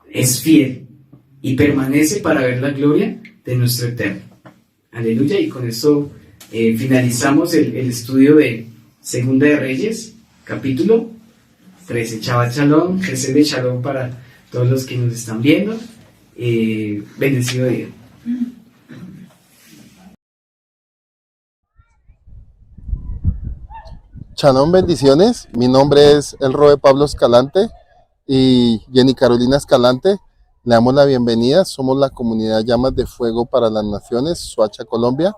es fiel y permanece para ver la gloria de nuestro Eterno. Aleluya. Y con esto finalizamos el estudio de Segunda de Reyes, capítulo 13. Shabbat Shalom, Jesús de Shalom para todos los que nos están viendo. Bendecido día. Shalom, bendiciones. Mi nombre es el Roe Pablo Escalante y Jenny Carolina Escalante. Le damos la bienvenida. Somos la comunidad Llamas de Fuego para las Naciones, Soacha, Colombia.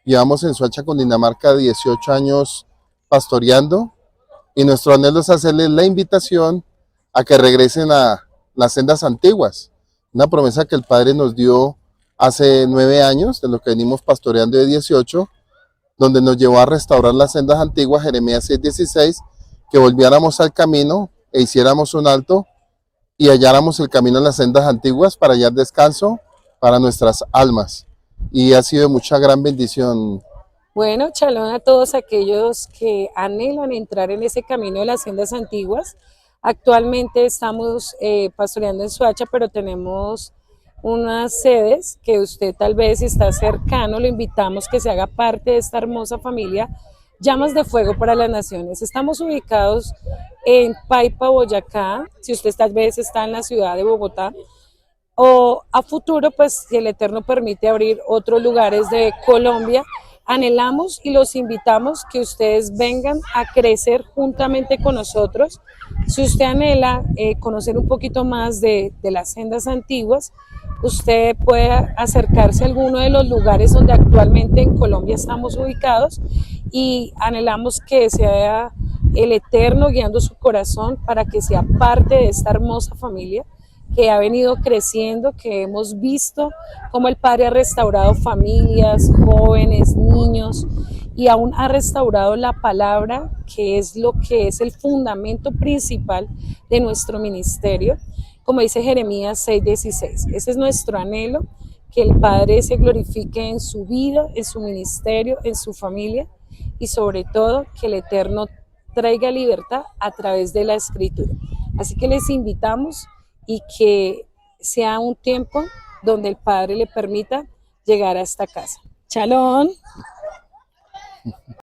Llevamos en Soacha, Cundinamarca, 18 años pastoreando y nuestro anhelo es hacerles la invitación a que regresen a las sendas antiguas. Una promesa que el Padre nos dio hace 9 años, de lo que venimos pastoreando de 18, donde nos llevó a restaurar las sendas antiguas, Jeremías 6:16, que volviéramos al camino e hiciéramos un alto y halláramos el camino en las sendas antiguas para hallar descanso para nuestras almas. Y ha sido mucha gran bendición. Bueno, shalom a todos aquellos que anhelan entrar en ese camino de las sendas antiguas. Actualmente estamos pastoreando en Soacha, pero tenemos unas sedes que usted tal vez si está cercano, lo invitamos que se haga parte de esta hermosa familia Llamas de Fuego para las Naciones. Estamos ubicados en Paipa, Boyacá, si usted tal vez está en la ciudad de Bogotá, o a futuro, pues si el Eterno permite abrir otros lugares de Colombia, anhelamos y los invitamos que ustedes vengan a crecer juntamente con nosotros. Si usted anhela conocer un poquito más de las sendas antiguas, usted puede acercarse a alguno de los lugares donde actualmente en Colombia estamos ubicados y anhelamos que sea el Eterno guiando su corazón para que sea parte de esta hermosa familia que ha venido creciendo, que hemos visto cómo el Padre ha restaurado familias, jóvenes, niños, y aún ha restaurado la palabra, que es lo que es el fundamento principal de nuestro ministerio, como dice Jeremías 6:16. Ese es nuestro anhelo, que el Padre se glorifique en su vida, en su ministerio, en su familia, y sobre todo que el Eterno traiga libertad a través de la Escritura. Así que les invitamos y que sea un tiempo donde el Padre le permita llegar a esta casa. ¡Shalom!